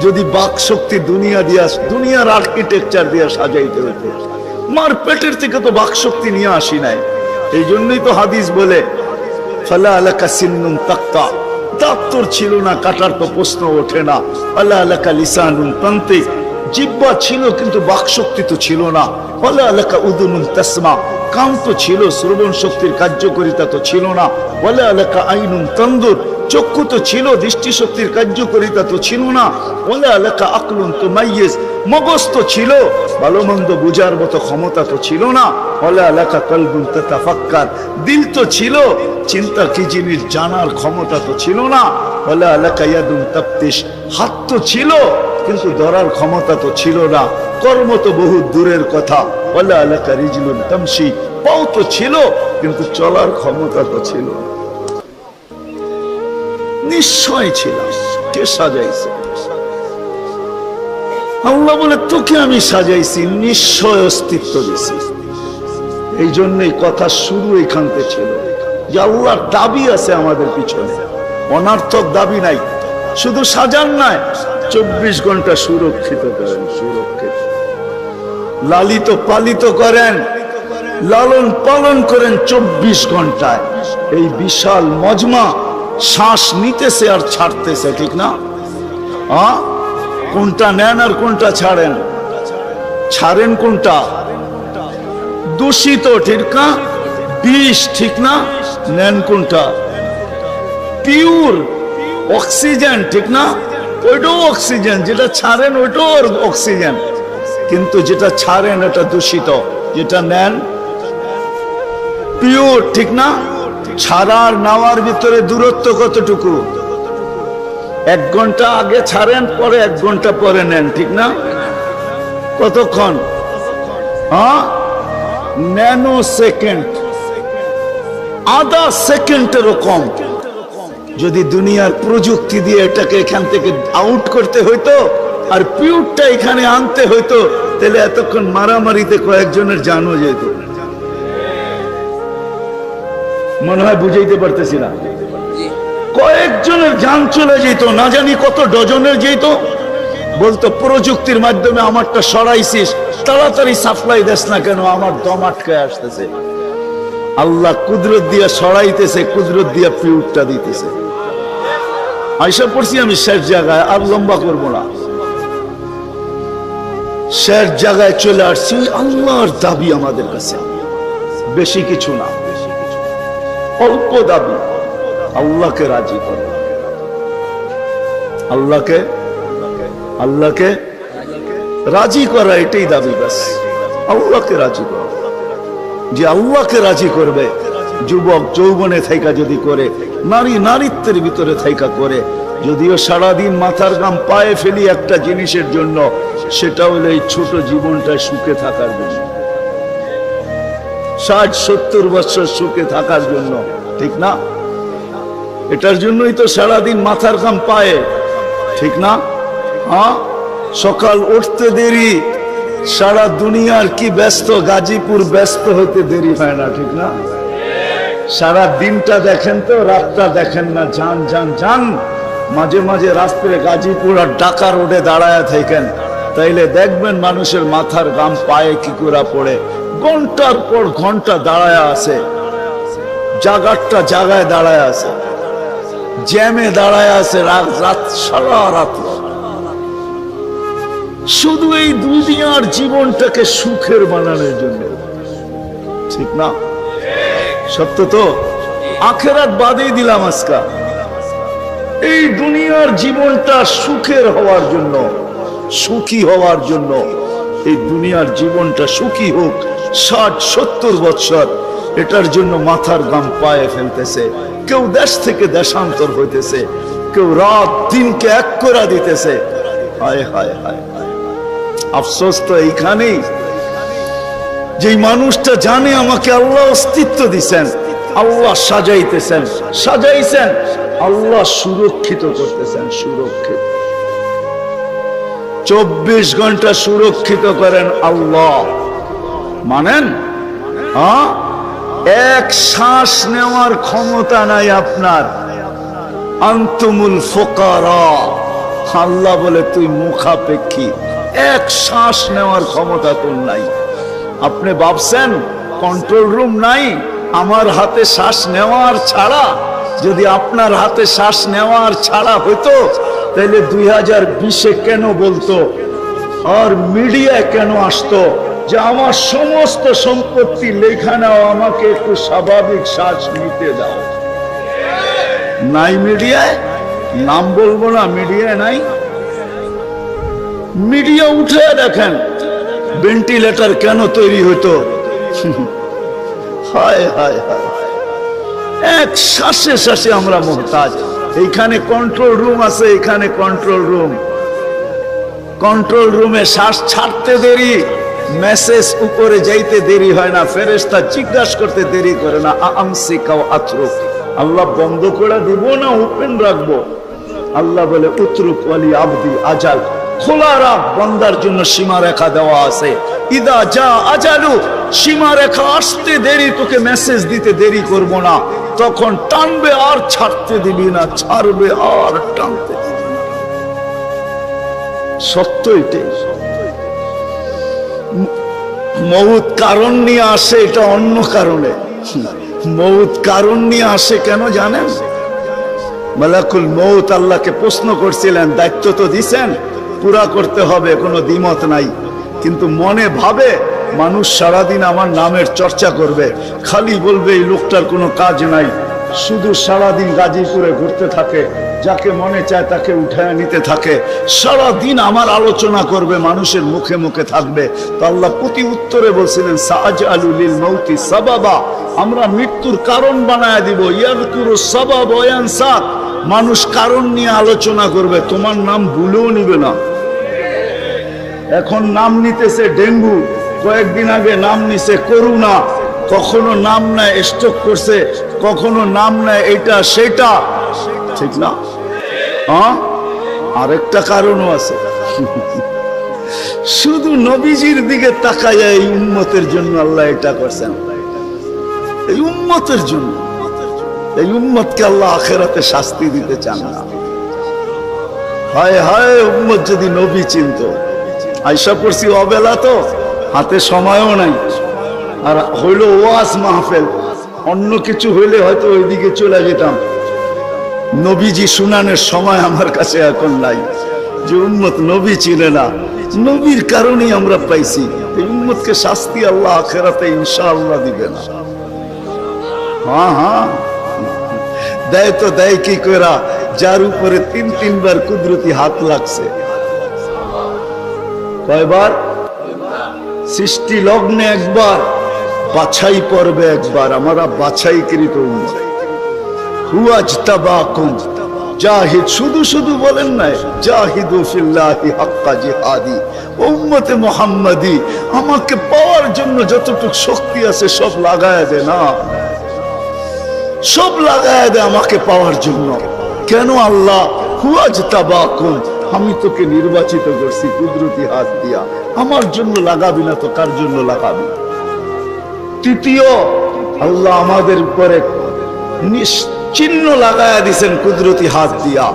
[SPEAKER 1] যদি বাক শক্তি দুনিয়া দিয়া, দুনিয়ার আর্কিটেকচার দিয়া সাজাইতে হতো। মার পেটের থেকে তো বাক শক্তি নিয়ে আসি নাই। এই জন্যই তো হাদিস বলে ফালা আলাকা সিন্নুন তাক্তা, দাঁত তোর ছিল না, কাটার তো প্রশ্ন ওঠে না। আলা আলাকা লিসানুন তান্তিক, জিহ্বা ছিল কিন্তু বাক শক্তি তো ছিল না। ফালা আলাকা উদুনুন তাসমা, কান তো ছিল, শ্রবণ শক্তির কার্যকারিতা তো ছিল না। ওয়ালা আলাকা আইনুন তানদুর, চক্ষু তো ছিল, দৃষ্টি শক্তির কার্যকারিতা তো ছিল না। ওয়ালা আলাকা আকলুন তুমাইয়িজ, মগজ তো ছিল, ভালো মন্দ বুঝার মতো ক্ষমতা তো ছিল না। ওয়ালা আলাকা কলবুন তাতাফাক্কার, দিল তো ছিল, চিন্তা কি জিনিস জানার ক্ষমতা তো ছিল না। ওয়ালা আলাকা ইয়াদুন তাফতিশ, হাত তো ছিল কিন্তু ধরার ক্ষমতা তো ছিল না। কর্ম তো বহু দূরের কথা। ওয়ালা আলাকা রিজলুন তামশি, পাও তো ছিল কিন্তু চলার ক্ষমতা তো ছিল না। নিশ্চয় ছিল। কে সাজাইছে? আল্লাহ বলে তোকে আমি সাজাইছি, নিশ্চয় অস্তিত্ব দিছি। এই জন্যই কথা শুরু এখান থেকে ছিল যে আল্লাহর দাবি আছে আমাদের পিছনে, অনার্থক দাবি নাই। শুধু সাজান নাই, 24 ঘন্টা সুরক্ষিত করেন, সুরক্ষিত লালিত পালিত করেন, লালন পালন করেন 24 ঘন্টায়। এই বিশাল মজমা শ্বাস নিতেছে আর ছাড়তেছে, ঠিক না? কোনটা নেন আর কোনটা ছাড়েন? ছাড়েন কোনটা? দূষিত, ঠিক না? বিষ, ঠিক না? নেন কোনটা? পিওর অক্সিজেন, ঠিক না? ওইটাও অক্সিজেন, যেটা ছাড়েন ওইটাও অক্সিজেন। কিন্তু যেটা ছাড়েন এটা দূষিত, যেটা নেন পিওর, ঠিক না? ছাড়ার নেওয়ার ভিতরে দূরত্ব কতটুকু? 1 ঘন্টা আগে ছাড়েন, পরে 1 ঘন্টা পরে নেন, ঠিক না? কতক্ষণ? ন্যানো সেকেন্ড, আধা সেকেন্ডেরও কম। যদি দুনিয়ার প্রযুক্তি দিয়ে এটাকে এখান থেকে আউট করতে হইতো আর পিওরটা এখানে আনতে হইতো, তাহলে এতক্ষণ মারামারিতে কয়েকজনের জানও যেত। মনে হয় বুঝাইতে পারতেছি না? কয়েকজনের জান চলে যেত, না জানি কত ডজনের যেত। বলতো প্রযুক্তির মাধ্যমে আমারটা সরাইছিস, তাড়াতাড়ি সাপ্লাই দেস না কেন, আমার দম আটকায় আসতেছে। আল্লাহ কুদরত দিয়া সরাইতেছে, কুদরত দিয়া পিউরটা দিতেছে। আইসা পড়ছি আমি শেষ জায়গায়, আর লম্বা করবো না। শেষ জায়গায় চলে আসছি। আল্লাহর দাবি আমাদের কাছে বেশি কিছু না, অল্প দাবি। আল্লাহকে রাজি করো, আল্লাহকে রাজি করা, এটাই দাবি। ব্যাস আল্লাহকে রাজি করো। যে আল্লাহকে রাজি করবে, যুবক যৌবনে থাইকা যদি করে, নারী নারীত্বের ভিতরে থাইকা করে, যদিও সারাদিন মাথার ঘাম পায়ে ফেলি একটা জিনিসের জন্য, সেটা হলো এই ছোট জীবনটায় সুখে থাকার জন্য, 60-70 বছর সুখে থাকার জন্য, ঠিক না? এটার জন্যই তো সারাদিন মাথার ঘাম পায়ে, ঠিক না? সকাল উঠতে দেরি, সারা দুনিয়ার কি ব্যস্ত, গাজীপুর ব্যস্ত হতে দেরি হয় না, ঠিক না? সারা দিনটা দেখেন তো, রাতটা দেখেন না। যান যান যান, মাঝে মাঝে রাস্তায় গাজীপুর আর ঢাকা রোডে দাঁড়ায় থাকেন, তাইলে দেখবেন মানুষের মাথার ঘাম পায়ে কি করে পড়ে। ঘন্টার পর ঘন্টা দাঁড়ায় আছে, জাগারটা জায়গায় দাঁড়ায় আছে। জ্যামে দাঁড়ায় আছে রাত সারা রাত, শুধু এই দুনিয়ার জীবনটাকে সুখের বানানোর জন্য। ঠিক না? সত্য তো? আখেরাত বাদেই দিলাম আজকা, এই দুনিয়ার জীবনটা সুখের হওয়ার জন্য, সুখী হওয়ার জন্য। এই দুনিয়ার জীবনটা সুখী হোক 60-70 বছর, এটার জন্য মাথার গাম পায়ে ফেলতেছে। কেউ দেশ থেকে দেশান্তর হইতেছে, কেউ রাত দিনকে এক করে দিতেছে। হায় হায় হায়, আফসোস তো এইখানেই, যে মানুষটা জানে আমাকে আল্লাহ অস্তিত্ব দিছেন, আল্লাহ সাজাইতেছেন, সাজাইছেন, আল্লাহ সুরক্ষিত করতেছেন, সুরক্ষিত 24 ঘন্টা সুরক্ষিত করেন আল্লাহ। মানেন? এক শ্বাস নেওয়ার ক্ষমতা নাই আপনার। আনতুমুল ফুকারা, আল্লাহ বলে তুই মুখাপেক্ষী, এক শ্বাস নেওয়ার ক্ষমতা তোর নাই। আপনি ভাবছেন কন্ট্রোল রুম নাই? আমার হাতে শ্বাস নেওয়ার ছাড়া, যদি আপনার হাতে শ্বাস নেওয়ার ছাড়া হইতো, তাহলে 2020-এ কেন বলতো আর মিডিয়ায় কেন আসতো যে আমার সমস্ত সম্পত্তি লেখা নাও, আমাকে একটু স্বাভাবিক শ্বাস নিতে দাও? নাই মিডিয়ায়, নাম বলবো না, মিডিয়ায় নাই। মিডিয়া উঠে দেখেন ভেন্টিলেটর কেন তৈরি হতো। হায় হায় হায়, এক শ্বাসে শ্বাসে আমরা মুহতাজ। এইখানে কন্ট্রোল রুম আছে, এখানে কন্ট্রোল রুম, কন্ট্রোল রুমে শ্বাস ছাড়তে দেরি, মেসেজ উপরে যাইতে দেরি হয় না, ফেরেশতা জিজ্ঞাসা করতে দেরি করে না। আমসিকাও আতরুক, আল্লাহ বন্ধ করে দিব না ওপেন রাখবো? আল্লাহ বলে উতরুক ওয়ালি আবদি আজাল, খোলা রাখ, বন্দার জন্য সীমা রেখা দেওয়া আছে। ইদা যা আজালু, সীমা রেখা আসতে দেরি, তোকে মেসেজ দিতে দেরি করব না, তখন টানবে আর ছাড়তে দিবি না, ছাড়বে আর টানতে দিবি না। সত্য এটাই। মউত কারণ নিয়ে আসে, এটা অন্য কারণে। মউত কারণ নিয়ে আসে কেন জানেন? মালাকুল মউত আল্লাহকে প্রশ্ন করছিলেন, দায়িত্ব তো দিছেন, পুরা করতে হবে, কোনো দ্বিমত নাই, কিন্তু মনে ভাবে মানুষ সারাদিন আমার নামের চর্চা করবে, খালি বলবে এই লোকটার কোনো কাজ নাই, শুধু সারাদিন গাজীপুরে ঘুরতে থাকে, যাকে মনে চায় তাকে উঠায় নিতে থাকে, সারাদিন আমার আলোচনা করবে, মানুষের মুখে মুখে থাকবে। তো আল্লাহ প্রতি উত্তরে বলছিলেন সাআজআলু লিল মাউতি সাবাবা, আমরা মৃত্যুর কারণ বানায় দিব। ইয়াযকুরু সাবাব ওয়া ইয়ানসা, মানুষ কারণ নিয়ে আলোচনা করবে, তোমার নাম ভুলেও নিবে না। এখন নাম নিতেছে ডেঙ্গু, কয়েকদিন আগে নাম নিছে করোনা, কখনো নাম নেয় স্ট্রোক করছে, কখনো নাম নেয় এটা সেটা। ঠিক না? আরেকটা কারণও আছে, শুধু নবীজির দিকে তাকায় এই উম্মতের জন্য আল্লাহ এটা করছেন, এই উম্মতের জন্য। এই উম্মতকে আল্লাহ আখিরাতে শাস্তি দিতে চান না। হায় হায়, উম্মত যদি নবী চিনত। আয়সা পড়ছি অবেলা, তো হাতে সময়ও নাই, আর হইল ওয়াজ মাহফিল, অন্য কিছু হইলে হয়তো ওইদিকে চলে যেতাম। নবীজি শুনানের সময় আমার কাছে এখন নাই। যে উম্মত নবী চিনে না, নবীর কারণেই আমরা পাইছি। এই উম্মতকে শাস্তি আল্লাহ আখিরাতে ইনশাআল্লাহ দিবে না। হ্যাঁ হ্যাঁ, দেয় তো দেয় কি কইরা, যার উপরে 3 বার কুদরতি হাত লাগছে। কয়বার? সৃষ্টি লগ্নে একবার, বাছাই পর্বে একবার। আমরা বাছাইকৃত উম্মত। হুয়াজতাবাকুম, জাহিদ, শুধু শুধু বলেন না, জাহিদু ফিল্লাহি হাক্কা জিহাদি। উম্মতে মুহাম্মাদি, আমাকে পাওয়ার জন্য যতটুকু শক্তি আছে সব লাগায় দে না, সব লাগায় দে আমাকে পাওয়ার জন্য। কেন আল্লাহ? হুয়াজতাবাকুম, আমি তোকে নির্বাচিত করছি কুদরতি হাত দিয়া, আমার জন্য লাগাবি না তো কার জন্য লাগাবি? তৃতীয়, আল্লাহ আমাদের উপরে চিহ্ন লাগায়া দিছেন কুদরতি হাত দিয়া।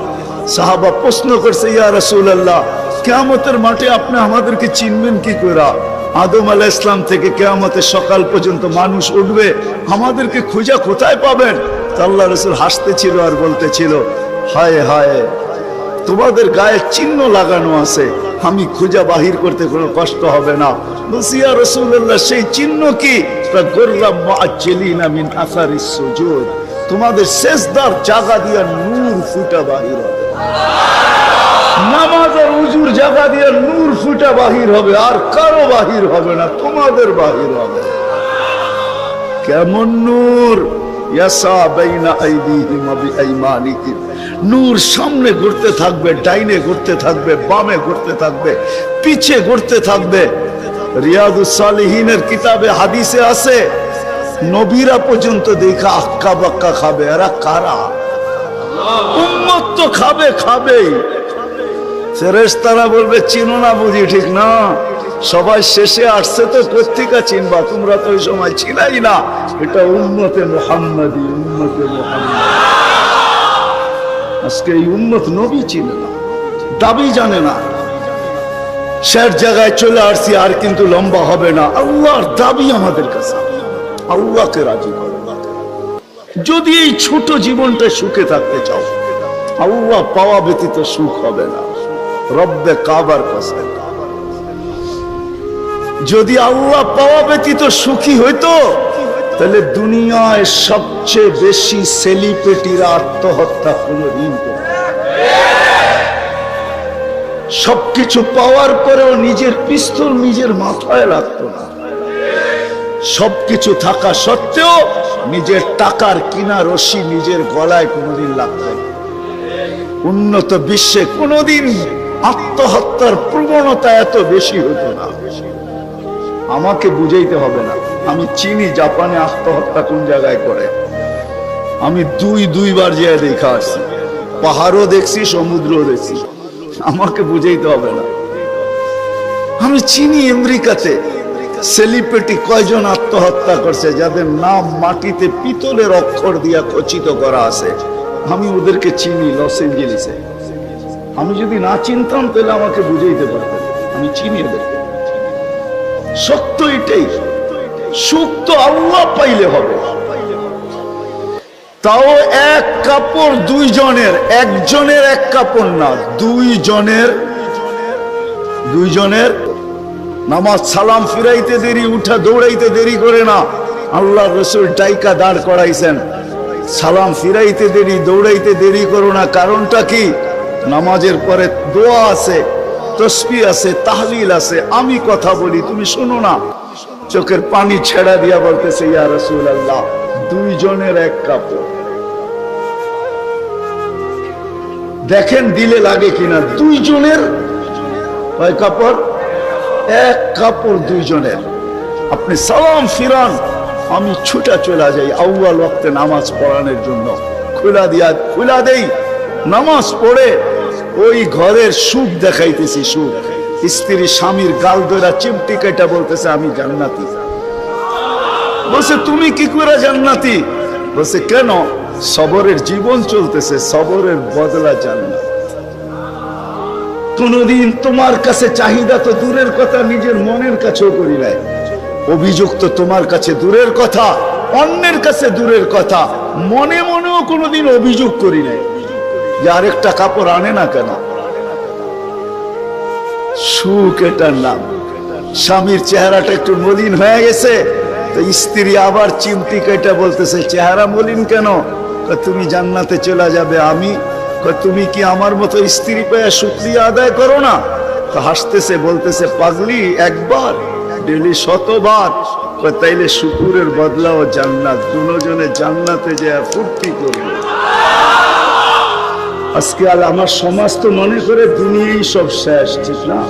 [SPEAKER 1] সাহাবা প্রশ্ন করছে, ইয়া রাসূলুল্লাহ, কিয়ামতের মাঠে আপনি আমাদেরকে চিনবেন কি করে? আদম আলাইহিস সালাম থেকে কিয়ামতের সকাল পর্যন্ত মানুষ উঠবে, আমাদেরকে খুঁজে কোথায় পাবেন? আল্লাহ রাসূল হাসতেছিল আর বলতেছিল, হায় হায়, তোমাদের গায়ে চিহ্ন লাগানো আছে, আমি খুঁজে বাহির করতে কোনো কষ্ট হবে না। বলছি, ইয়া রাসূলুল্লাহ, সেই চিহ্ন কি? গুররাম মুআজ্জিলিনা মিন আসারিস সুজুদ, তোমাদের সেজদার জায়গা দিয়ে নূর ফুটা বাহির হবে। নামাজ আর উজুর জায়গা দিয়ে নূর ফুটা বাহির হবে, আর কারো বাহির হবে না, তোমাদের বাহির হবে। কেমন নূর? ইয়াসা বাইনা আইদিহিম ওয়া বিআইমানিহিম, নূর সামনে ঘুরতে থাকবে, ডাইনে ঘুরতে থাকবে, বামে ঘুরতে থাকবে, পিছে ঘুরতে থাকবে। রিয়াদুস সালিহিনের কিতাবে হাদিসে আছে, নবীরা পর্যন্ত দেখা আক্কা বাক্কা খাবে। এরা কারা? উম্মত তো খাবে, খাবেই। ফেরেশতারা বলবে, চিনো না বুঝি? ঠিক না, সবাই শেষে আসছে তো কোত্থেকে চিনবা, তোমরা তো ওই সময় ছিলাই না। এটা উম্মতে মুহাম্মাদি, উম্মতে মুহাম্মাদ। আজকে এই উম্মত নবী চিনে না, দাবি জানে না। শেষ জায়গায় চলে আসছি, আর কিন্তু লম্বা হবে না। আল্লাহর দাবি আমাদের কাছে, আল্লাহকে রাজি করো। যদি এই ছোট জীবনটা সুখে থাকতে চাও, আল্লাহ পাওয়া ব্যতীত সুখ হবে না। রব্বে কাবার কসম, যদি আল্লাহ পাওয়া ব্যতীত সুখী হইতো, তাহলে দুনিয়ায় সবচেয়ে বেশি সেলিব্রিটিরা আত্মহত্যা কোনদিন করত। সবকিছু পাওয়ার পরেও নিজের পিস্তল নিজের মাথায় রাখতো না। সবকিছু থাকা সত্ত্বেও নিজের টাকার কিনা রশি নিজের গলায় কোনদিন লাগতো না। উন্নত বিশ্বে কোনদিন আত্মহত্যার প্রবণতা এত বেশি হতো না। আমাকে বুঝাইতে হবে না, আমি চিনি জাপানে আত্মহত্যা কোন জায়গায় করে। আমি দুইবার যেয়ে দেখা আসছি, পাহাড়ও দেখছি, সমুদ্রও দেখছি। আমাকে বুঝাইতে হবে না, আমি চিনি আমেরিকাতে সেলিব্রিটি কয়জন আত্মহত্যা করছে, যাদের নাম মাটিতে পিতলের অক্ষর দিয়া খচিত করা আছে। আমি ওদেরকে চিনি লস এঞ্জেলিসে। আমি যদি না চিনতাম তাহলে আমাকে বুঝাইতে পারতেন। আমি চিনি ওদেরকে। সত্য এটাই, সুখ তো আল্লাহ পাইলে হবে। তাও এক কাপড় দুইজনের, একজনের এক কাপড় না, দুইজনের। নামাজ সালাম ফিরাইতে দেরি, উঠা দৌড়াইতে দেরি করে না। আল্লাহ রাসূল ডাইকা দাঁড় করাইছেন, সালাম ফিরাইতে দেরি, দৌড়াইতে দেরি করো না। কারণটা কি? নামাজের পরে দোয়া আছে, তসবিহ আছে, তাহলিল আছে। আমি কথা বলি, তুমি শোনো না। চোখের পানি ছেড়া দিয়া বলতেছে, ইয়া রাসূলুল্লাহ, দুইজনের এক কাপড়। দেখেন দিলে লাগে কিনা। দুইজনের কয় কাপড়? এক কাপড় দুইজনের। আপনি সালাম ফিরান, আমি ছুটা চলে যাই আউয়াল ওয়াক্তে নামাজ পড়ানোর জন্য। খুলা দেই, নামাজ পড়ে ওই ঘরের সুখ দেখাইতেছি। সুখ, স্ত্রী স্বামীর গাল ধরা চিমটি কেটে বলতেছে, আমি জান্নাতি। বলছে, তুমি কি করে জান্নাতি? বলছে, কেন? সবরের জীবন চলতেছে, সবরের বদলা জান্নাত। কোনদিন তোমার কাছে চাহিদা তো দূরের কথা, নিজের মনের কাছেও করি নাই। অভিযোগ তো তোমার কাছে দূরের কথা, অন্যের কাছে দূরের কথা, মনে মনেও কোনদিন অভিযোগ করি নাই যে আরেকটা কাপড় আনে না কেন। সুখ এটার নাম। স্বামীর চেহারাটা একটু মলিন হয়ে গেছে, তো স্ত্রী আবার চিমটি কেটে বলতেছে, চেহারা মলিন কেন? তুমি জান্নাতে চলে যাবে। আমি, তুমি কি আমার মতো স্ত্রী পেয়ে শুকরিয়া আদায় করো না? তো হাসতেছে, বলতেছে, পাগলি, একবার ডেলি 100 বার। তাইলে শুকুরের বদলাও জান্নাত। দুজনে জান্নাতে যায় ফুর্তি করবে। আজকে আমার সমাজ তো মনে করে দুনিয়াই সব শেষ, ঠিক না?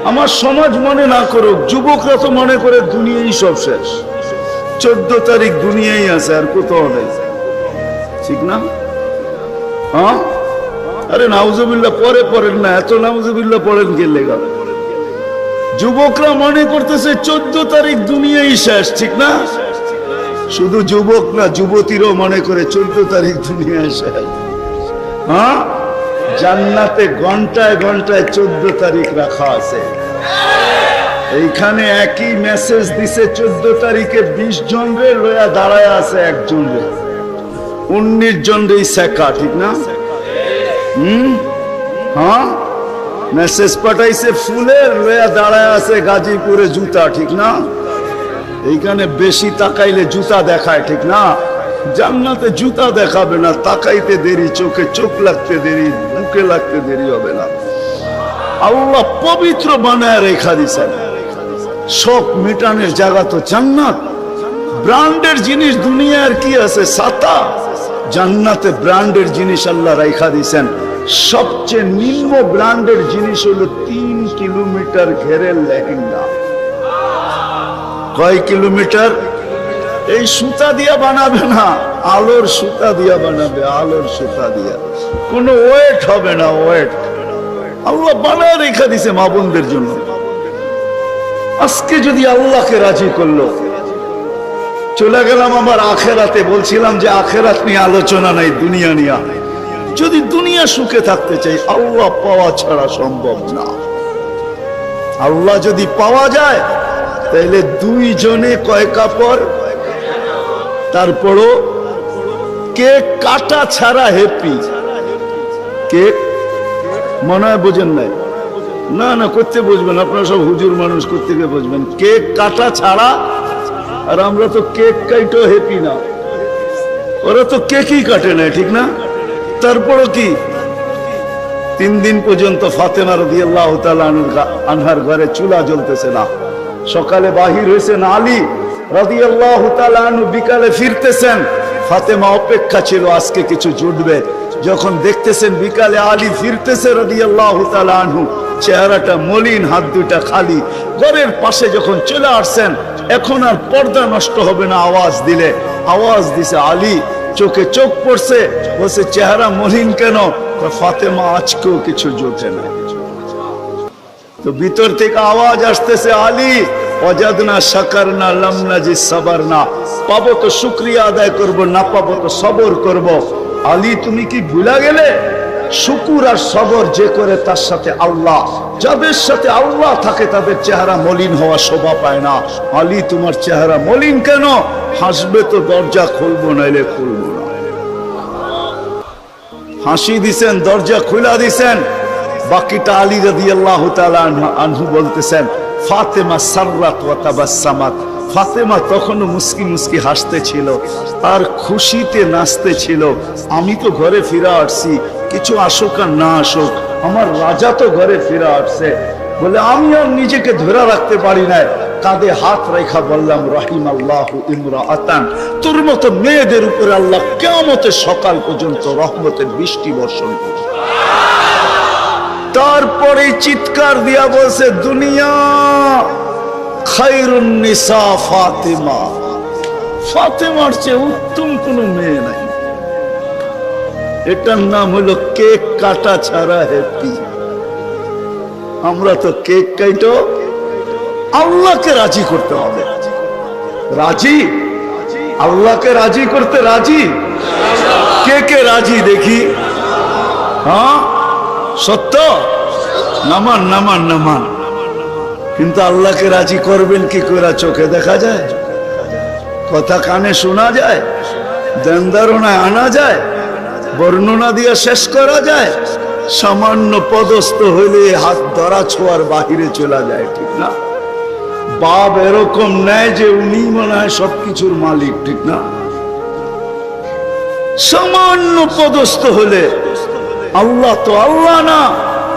[SPEAKER 1] আমার সমাজ মনে না করুক, যুবকরা তো মনে করে দুনিয়াই সব শেষ। 14 তারিখ দুনিয়াই আছে, আর কোথাও নেই, ঠিক না? হ্যাঁ, আরে নাউজুবিল্লাহ পরে পড়েন না, এত নাউজুবিল্লাহ পড়েন কে লেগা? যুবকরা মনে করতেছে 14 তারিখ দুনিয়াই শেষ, ঠিক না? শুধু যুবক না, যুবতীরও মনে করে 14 তারিখ দুনিয়ায় শেষ। হ্যাঁ, জান্নাতে ঘন্টায় ঘন্টায় 14 তারিখ রাখা আছে। এইখানে একই মেসেজ দিছে 14 তারিখে 20 জন রে লয়া দাঁড়ায় আছে একজন রে। 19 জন রে শেখা, ঠিক না? হ্যাঁ, মেসেজ পাঠাইছে ফুলের, লয়া দাঁড়ায় আছে গাজীপুরে জুতা, ঠিক না? এইখানে বেশি তাকাইলে জুতা দেখায়, ঠিক না? জান্নাতে জুতা দেখাবে না, তাকাইতে দেরি, চোখে চোখ লাগতে দেরি, বুকে লাগতে দেরি হবে না। আল্লাহ পবিত্র বানায় রেখা দিছেন। শোক মিটানের জায়গা তো জান্নাত। ব্র্যান্ডের জিনিস দুনিয়ার কি আছে? ছাতা। জান্নাতে ব্র্যান্ডের জিনিস আল্লাহ রেখা দিছেন। সবচেয়ে নিম্ন ব্র্যান্ডের জিনিস হলো 3 কিলোমিটার ঘেরের লেহেঙ্গা। কয় কিলোমিটার? এই সুতা দিয়া বানাবে না, আলোর সুতা দিয়া বানাবে, আলোর সুতা দিয়া। কোনো ওয়েট হবে না, ওয়েট। আল্লাহ বানায় রেখা দিছে মা বোনদের জন্য। আজকে যদি আল্লাহকে রাজি করলো, চলে গেলাম আমার আখেরাতে। বলছিলাম যে আখেরাত নিয়ে আলোচনা নাই, দুনিয়া নিয়ে। যদি দুনিয়া সুখে থাকতে চাই, আল্লাহ পাওয়া ছাড়া সম্ভব না। আল্লাহ যদি পাওয়া যায়, তাহলে 2 জনে কয় কাপড়? তারপরও কেক কাটা ছাড়া হ্যাপি। কেক মনে হয় বোঝেন নাই? না না, করতে বুঝবেন, আপনারা সব হুজুর মানুষ, করতে গিয়ে বুঝবেন। কেক কাটা ছাড়া। আর আমরা তো কেক কাইটো হ্যাপি না, ওরা তো কেকই কাটে না, ঠিক না? তারপরও কি 3 দিন পর্যন্ত ফাতেমা রাদিয়াল্লাহু তাআলা আনহার ঘরে চুলা জ্বলতেছে না। সকালে বাহির হয়েছেন আলী রাদিয়াল্লাহু তাআলা আনহু, বিকালে ফিরতেছেন। ফাতেমা অপেক্ষা ছিল আজকে কিছু জুটবে। যখন দেখতেছেন বিকালে আলী ফিরতেছে রাদিয়াল্লাহু তাআলা আনহু, চেহারাটা মলিন, হাত দুটা খালি। ঘরের পাশে যখন চলে আসছেন, এখন আর পর্দা নষ্ট হবে না আওয়াজ দিলে। আওয়াজ দিছে আলী, চোখে চোখ পড়ছে, বলছে চেহারা মলিন কেন? ফাতেমা আজকেও কিছু জোটে না। তো ভিতর থেকে আওয়াজ আসতেছে, আলী ওয়াজাদনা শাকারনা লাম নাজিদ সাবারনা। পাবো তো শুকরিয়া আদায় করব, না পাবো তো সবর করব। আলী তুমি কি ভুলা গেলে? শুকুর আর সবর যে করে তার সাথে আল্লাহ। যাদের সাথে আল্লাহ থাকে তাদের চেহারা মলিন হওয়া শোভা পায় না। আলী তোমার চেহারা মলিন কেন? হাসবে তো দরজা খুলবো, নাইলে খুলবো না। হাসি দিছেন, দরজা খুলা দিছেন। বাকিটা আলী রাদিয়াল্লাহু তাআলা আনহু বলতেছেন, ফাতেমা সাররাত ওয়া তাবাসসামাত। ফাতেমা তখনও মুস্কি মুস্কি হাসতে ছিল আর খুশিতে নাচতে ছিল। আমি তো ঘরে ফিরে আসছি, কিছু আসুক আর না আসুক, আমার রাজা তো ঘরে ফিরে আসছে। বলে আমি আর নিজেকে ধরে রাখতে পারি না, কাঁধে হাত রেখা বললাম, রাহিমাল্লাহু ইমরাআতান। তোর মতো মেয়েদের উপরে আল্লাহ কিয়ামতের সকাল পর্যন্ত রহমতের বৃষ্টি বর্ষণ করবে। তারপরে চিৎকার দিয়া বলছে, দুনিয়া খায়রুন নিসা ফাতেমা। ফাতেমার চেয়ে উত্তম কোন মেয়ে নাই। এটার নাম হলো কেক কাটা ছাড়া হ্যাপি। আমরা তো কেক কাটো, আল্লাহকে রাজি করতে হবে। রাজি? আল্লাহকে রাজি করতে রাজি? কে কে রাজি দেখি? হ্যাঁ সত্য? নামান নামান নামান। কিন্তু আল্লাহকে রাজি করবেন কি করে? চোখে দেখা যায়, কথা কানে শোনা যায়, ধ্যান ধারণায় আনা যায়, বর্ণনা দিয়ে শেষ করা যায়? সামান্য পদস্থ হইলে হাত ধরা ছোঁয়ার বাহিরে চলে যায়, ঠিক না? বাপ এরকম নেয় যে উনি মনে হয় সবকিছুর মালিক, ঠিক না? সামান্য পদস্থ হলে আল্লাহ তো আল্লাহ না,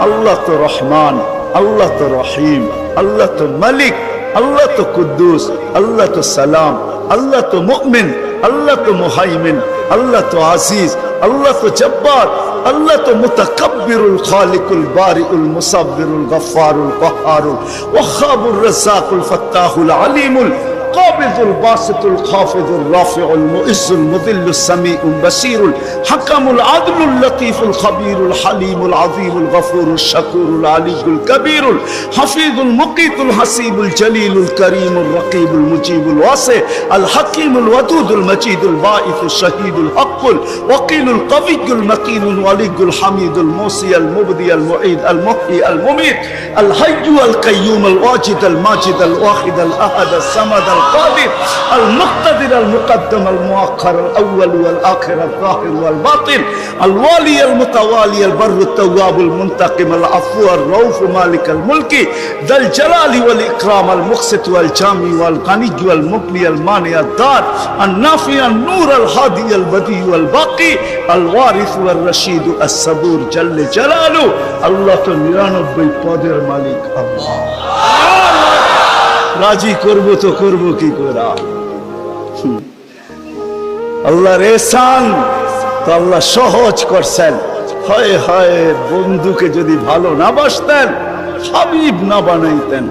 [SPEAKER 1] আল্লাহ তো রহমান, আল্লাহ তো রহিম, আল্লাহ তো মালিক, আল্লাহ তো কুদ্দুস, আল্লাহ তো সালাম, আল্লাহ তো মুমিন, আল্লাহ তো মুহাইমিন, আল্লাহ তো আজিজ, আল্লাহ তো জব্বার, আল্লাহ তো মুতাকাব্বিরুল খালিকুল বারিউল মুসাব্বিরুল গফফারুল কহ্হারুল ওয়াহ্হাবুর রাজ্জাকুল ফাত্তাহুল আলিমুল القابض الباسط الخافض الرافع المؤز المذل السميع البصير الحكم العدل اللطيف الخبير الحليم العظيم الغفور الشكور العلي الكبير الحفيظ المقيت الحسيب الجليل الكريم الرقيب المجيب الواسع الحكيم الودود المجيد الباعث الشهيد الحق الوكيل القوي المتين الولي الحميد الموصي المبدي المعيد المحيي المميت الحي القيوم الواجد الماجد الواحد الاحد الصمد القادر المقتدر المقدم المؤخر الأول والآخر الظاهر والباطن الوالي المتوالي البر التواب المنتقم العفو الرؤوف مالك الملك ذا الجلال والإكرام المقسط والجامع والغني والمغني المانع الدار النافع النور الهادي البديع والباقي الوارث والرشيد الصبور جل جلاله الله তো 99 পদের মালিক আল্লাহ রাজি করব তো করব কি করে আল্লাহর ihsan তো আল্লাহ সহজ করছেন হায় হায় বন্ধুকে যদি ভালো না বাসতেন হাবিব না বানাইতেন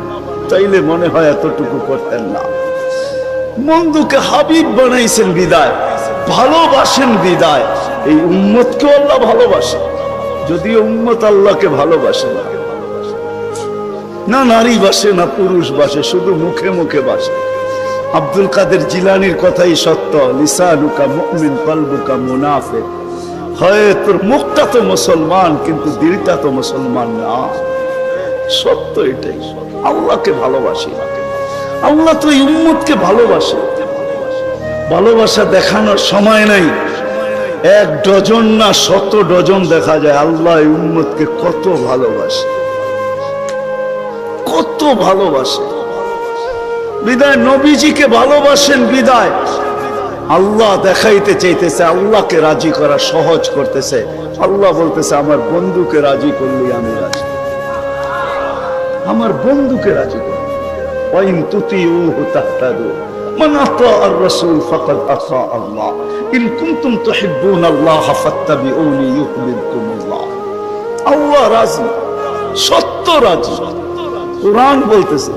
[SPEAKER 1] তাইলে মনে হয় এতটুকু করতেন না বন্ধুকে হাবিব বানাইছেন বিদায় ভালোবাসেন বিদায় এই উম্মতকে আল্লাহ ভালোবাসে যদিও উম্মত আল্লাহকে ভালোবাসে না না নারী বাসে না পুরুষ বাসে শুধু মুখে মুখে বাসে আব্দুল কাদের জিলানির কথাই সত্য লিসানুকা মুমিন কলবুকা মুনাফিক হয় তোর মুখটা তো মুসলমান কিন্তু দিলটা তো মুসলমান না সত্য এটাই আল্লাহকে ভালোবাসি আল্লাহ তো এই উম্মতকে ভালোবাসে ভালোবাসা দেখানোর সময় নাই এক ডজন না 100 ডজন দেখা যায় আল্লাহ এই উম্মতকে কত ভালোবাসে কত ভালোবাসে বিদায় নবীজিকে ভালোবাসেন বিদায় আল্লাহ দেখাইতে চাইতেছে আল্লাহকে রাজি করা সহজ করতেছে আল্লাহ বলতেছে আমার বন্ধুকে রাজি করলে আমি রাজি আমার বন্ধুকে রাজি করলে ওয়াইন তুতিউহু তাহতাদু মান আতা আর রাসূল ফাকাদ আতা আল্লাহ ইন কুনতুম তুহিব্বুনাল্লাহ ফাত্তাবিউনি ইউহিব্বুকুমুল্লাহ আল্লাহ রাজি সত্য রাজি কুরআন বলতেছে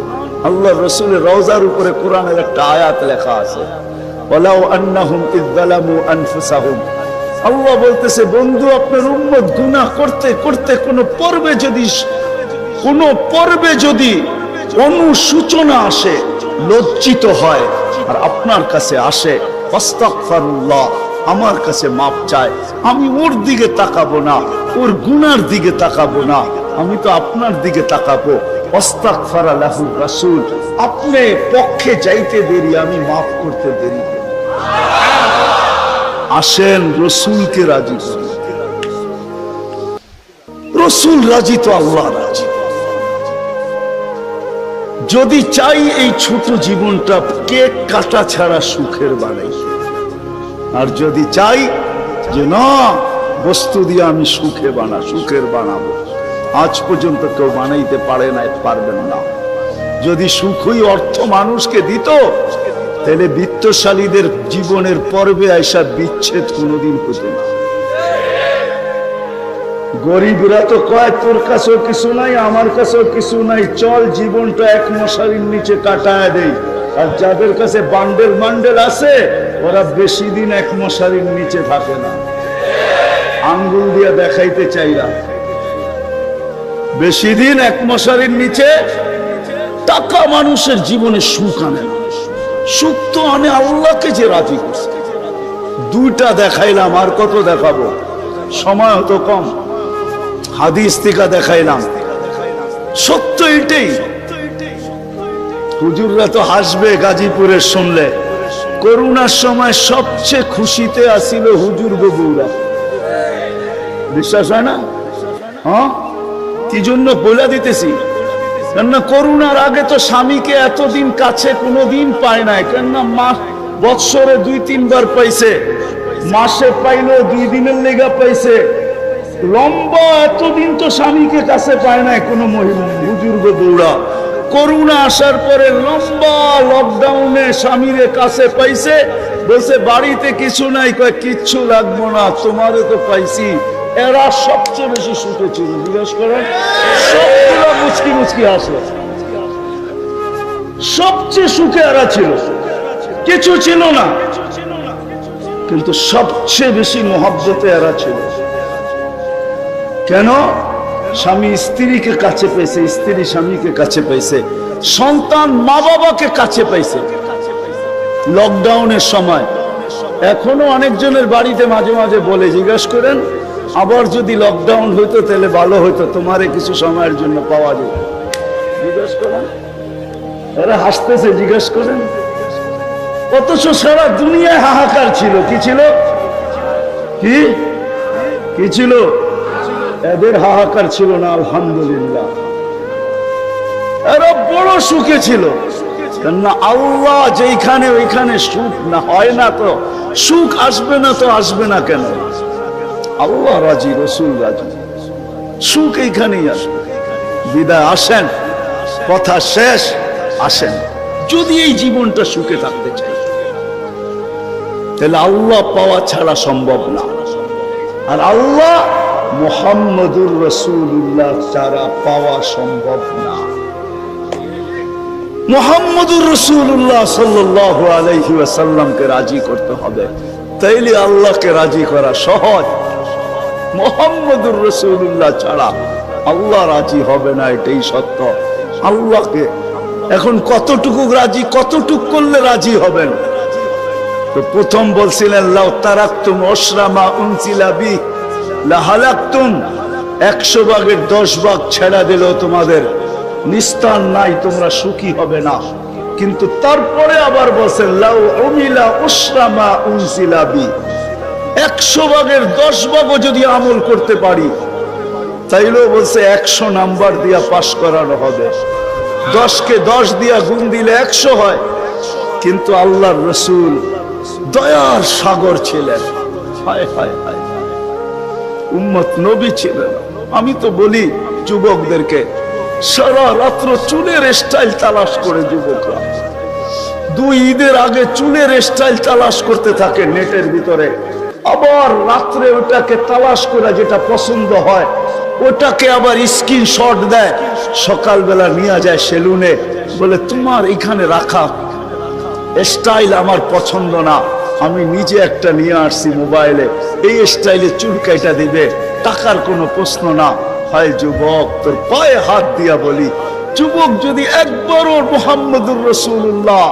[SPEAKER 1] আল্লাহ রাসূলের রওজার উপরে কোরআনের একটা আয়াত লেখা আছে ওয়ালাউ আন্নাহুম ইয যালামু আনফুসাহুম আল্লাহ বলতেছে বন্ধু আপনার উম্মত গুনাহ করতে করতে কোন পর্বে যদি অনুসূচনা আসে লজ্জিত হয় আর আপনার কাছে আসে আস্তাগফিরুল্লাহ আমার কাছে মাপ চায় আমি ওর দিকে তাকাবো না ওর গুনার দিকে তাকাবো না আমি তো আপনার দিকে তাকাবো আস্তাগফারা লাহু রাসূল আপনি পক্ষে যাইতে দেরি আমি মাফ করতে দেরি আসেন রাসূলকে রাজি করি রাসূল রাজি তো আল্লাহ রাজি যদি চাই এই ছোট জীবনটা কেক কাটা ছাড়া সুখের বানাই আর যদি চাই যে না বস্তু দিয়ে আমি সুখের বানাবো আজ পর্যন্ত কেউ বানাইতে পারে না পারবেন না যদি সুখই অর্থ মানুষকে দিত তাহলে বিত্তশালীদের জীবনের পর্বে আইসা বিচ্ছেদ কোনোদিন হতো না গরিবরা তো কয় তোর কাছেও কিছু নাই আমার কাছেও কিছু নাই চল জীবনটা এক মশারির নিচে কাটায় দেই আর যাদের কাছে বান্ডেল আছে ওরা বেশি দিন এক মশারির নিচে থাকে না আঙ্গুল দিয়ে দেখাইতে চাইরা বেশি দিন এক মশারির নিচে টাকা মানুষের জীবনে সুখ আনে সুখ তো আনে আল্লাহকে যে রাজি করছে দুইটা দেখাইলাম আর কত দেখাবো সময় হতো কম হাদিস থেকে দেখাইলাম সত্য এটাই হুজুররা তো হাসবে গাজীপুরের শুনলে করোনার সময় সবচেয়ে খুশিতে আসিল হুজুর বউরা বিশ্বাস হয় না হ্যাঁ কি জন্য বলে দিতেছি কেননা করোনার আগে তো স্বামীকে এতদিন কাছে কোনোদিন পায় নাই কেননা বৎসরে 2-3 বার পাইছে মাসে পাইলো 2 দিনের লেগা পাইছে লম্বা এতদিন তো স্বামীকে কাছে পায় নাই কোনো মহিলা বুজুর্গ বউরা করোনা আসার পরে লম্বা লকডাউনে স্বামীরে কাছে পাইছে বলছে বাড়িতে কিছু নাই কয় কিচ্ছু লাগবো না তোমারে তো পাইছি এরা সবচেয়ে বেশি সুখে ছিল জিজ্ঞেস করেন সবগুলো মুচকি আসলো সবচেয়ে সুখে এরা ছিল কিছু ছিল না কিন্তু সবচেয়ে বেশি মহব্বতে এরা ছিল কেন স্বামী স্ত্রীকে কাছে পাইছে স্ত্রী স্বামীকে কাছে পাইছে সন্তান মা বাবাকে কাছে পাইছে লকডাউনের সময় এখনো অনেকজনের বাড়িতে মাঝে মাঝে বলে জিজ্ঞাসা করেন আবার যদি লকডাউন হইতো তাহলে ভালো হইতো তোমারে কিছু সময়ের জন্য পাওয়া যেত জিজ্ঞাসা করেন এরা হাসতেছে জিজ্ঞাসা করেন অথচ সারা দুনিয়ায় হাহাকার ছিল। কি ছিল? কি কি ছিল? এদের হাহাকার ছিল না। আলহামদুলিল্লাহ, এরা বড় সুখে ছিল। কেননা আল্লাহ যেখানে ওইখানে সুখ না হয় না, তো সুখ আসবে না, তো আসবে না কেন? আল্লাহ রাজি, রসুল রাজি, সুখ এইখানেই আসবে। বিদায় আসেন, কথা শেষ, আসেন। যদি এই জীবনটা সুখে থাকতে চাই, তাহলে আল্লাহ পাওয়া ছাড়া সম্ভব না। আর আল্লাহ মুহাম্মদুর রাসূলুল্লাহ ছাড়া পাওয়া সম্ভব না। মুহাম্মদুর রাসূলুল্লাহ সাল্লাল্লাহু আলাইহি ওয়াসাল্লামকে রাজি করতে হবে, তাইলে আল্লাহকে রাজি করা সহজ। মুহাম্মদুর রাসূলুল্লাহ ছাড়া আল্লাহ রাজি হবে না, এটাই সত্য। আল্লাহকে এখন কতটুকু রাজি, কতটুকু করলে রাজি হবেন? তো প্রথম বলছিলেন লাউ তারাকতুম উশরা মা উনজিলা বি লাহালাকতুম, 100 ভাগের 10 ভাগ ছেড়া দিলেও তোমাদের নিস্তার নাই, তোমরা সুখী হবে না। কিন্তু তারপরে আবার বলছেন লাউ উমিলা উশরা মা উনজিলা বি, 100 ভাগের 10 ভাগও যদি আমল করতে পারি, তাইলেও বলছে 100 নাম্বার দিয়া পাস করানো হবে। 10কে 10 দিয়া গুণ দিলে 100 হয়। কিন্তু আল্লাহর রাসূল দয়ার সাগর ছিলেন। হায় হায় হায়, উম্মত নবী ছিলেন। আমি তো বলি যুবকদেরকে, সারা রাত্র চুলের স্টাইল তালাশ করে যুবকরা 2 ঈদের আগে চুলের স্টাইল তালাশ করতে থাকে নেটের ভিতরে, আবার রাত্রে ওটাকে তালাশ করে যেটা পছন্দ হয় ওটাকে আবার স্ক্রিনশট দেয়, সকালবেলা নিয়ে যায় সেলুনে, বলে তোমার এখানে রাখা স্টাইল আমার পছন্দ না, আমি নিজে একটা নিয়ে আসছি মোবাইলে, এই স্টাইলে চুল কাটা দিবে, টাকার কোনো প্রশ্ন না। হায় যুবক, তোর পায়ে হাত দিয়া বলি, যুবক যদি একবারও মুহাম্মদুর রাসূলুল্লাহ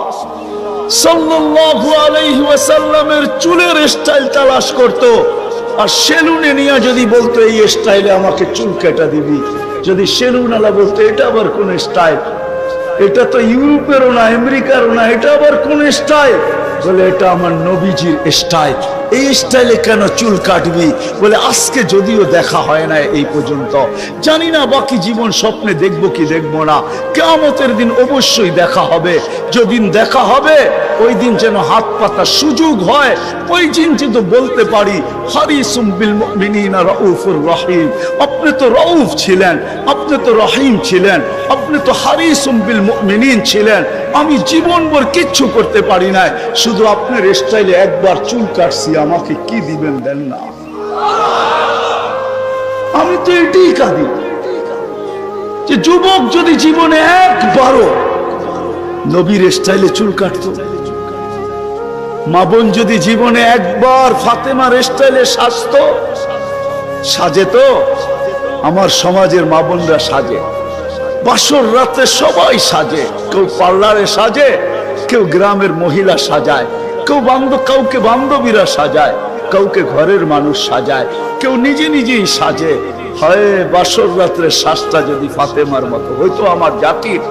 [SPEAKER 1] সাল্লাল্লাহু আলাইহি ওয়াসাল্লামের চুলের স্টাইল তালাশ করত, আর সেলুনে নিয়ে যদি বলতো এই স্টাইলে আমাকে চুল কাটা দিবি, যদি সেলুনওয়ালা বলতো এটা আবার কোন স্টাইল, এটা তো ইউরোপেরও না আমেরিকারও না, এটা আবার কোন স্টাইল, বলে এটা আমার নবীজির স্টাইল, এই স্টাইলে কেন চুল কাটবি? বলে আজকে যদিও দেখা হয় না এই পর্যন্ত, জানি না বাকি জীবন স্বপ্নে দেখবো কি দেখবো না, কিয়ামতের দিন অবশ্যই দেখা হবে। যেদিন দেখা হবে ওই দিন যেন হাত পাতার সুযোগ হয়, ওই দিন যেন বলতে পারি হারিসুম বিল মুমিনিনা রাউফুর রহিম। আপনি তো রাউফ ছিলেন, আপনি তো রহিম ছিলেন, আপনি তো হারিসুম বিল মুমিনিন ছিলেন। আমি জীবনভর কিচ্ছু করতে পারি নাই, শুধু আপনার স্টাইলে একবার চুল কাটছি, আমাকে কি দিবেন দেন না। আমি তো এটাই কাঁদি যে যুবক যদি জীবনে একবারও নবীর স্টাইলে চুল কাটতো, মা বোন যদি জীবনে একবার ফাতেমার স্টাইলে সাজতো, সাজে তো আমার সমাজের মা বোনরা সাজে, বাসর রাতে সবাই সাজে, কেউ পার্লারে সাজে, কেউ গ্রামের মহিলা সাজায়, কেউ কাউকে বান্ধবীরা সাজায়, কাউকে ঘরের মানুষ সাজায়, কেউ নিজে নিজেই সাজে। হয় বাসর রাত্রে সাজটা যদি ফাতেমার মতো হইতো, আমার জাতির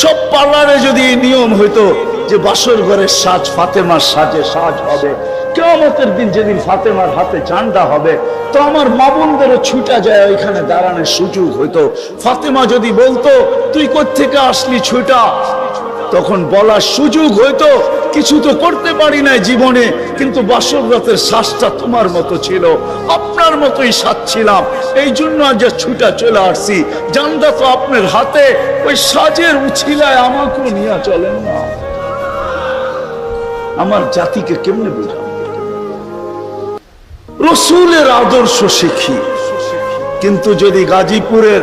[SPEAKER 1] সব পার্লারে যদি এই নিয়ম হইতো যে বাসর ঘরের সাজ ফাতেমার সাজে সাজ হবে, কিয়ামতের দিন যেদিন ফাতেমার হাতে ঝান্ডা হবে, তো আমার মা বোনদেরও ছুটা যায় ওইখানে দাঁড়ানোর সুযোগ হইতো। ফাতেমা যদি বলতো তুই কোত্থেকে আসলি ছুটা, তখন বলার সুযোগ হইতো কিছু তো করতে পারি নাই জীবনে, কিন্তু বাসর রাতের শ্বাসটা তোমার মতো ছিল, আপনার মতোই সাজছিলাম, এই জন্য আজ ছুটা চলে আসছি, জানটা তো আপনার হাতে, ওই সাজের উছিলায় আমাকেও নিয়ে চলেন না। আমার জাতিকে কেমনে বুঝাবো? রসুলের আদর্শ শিখি, কিন্তু যদি গাজীপুরের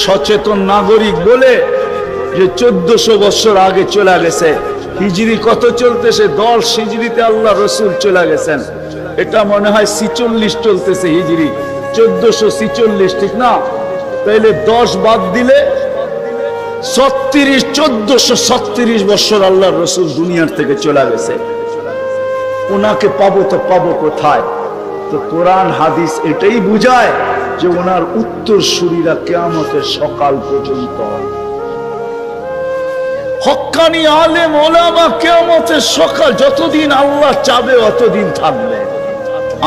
[SPEAKER 1] সচেতন নাগরিক বলে যে 1400 বছর আগে চলে গেছে, হিজরি কত চলতেছে? 10 হিজরিতে আল্লাহ রসুল চলে গেছেন, এটা মনে হয় 46 চলতেছে হিজরি, 1446, ঠিক না? তাইলে 10 বাদ দিলে 36, 1436 বছর আল্লাহ রসুল দুনিয়ার থেকে চলে গেছে। ওনাকে পাবো তো পাবো কোথায়? তো কোরআন হাদিস এটাই বুঝায় যে ওনার উত্তরসূরিরা কিয়ামতের সকাল পর্যন্ত। হক্কানি আলেম ওলামা কিয়ামতের সকাল যতদিন আল্লাহ চাবে অতদিন থাকবে।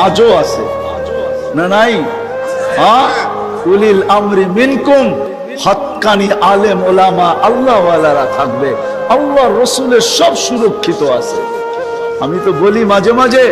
[SPEAKER 1] আজও আছে না নাই? উলিল আমরি মিনকুম, হক্কানি আলেম ওলামা আল্লাহ ওয়ালারা থাকবে। আল্লাহ রসুলের সব সুরক্ষিত আছে। আমি তো বলি মাঝে মাঝে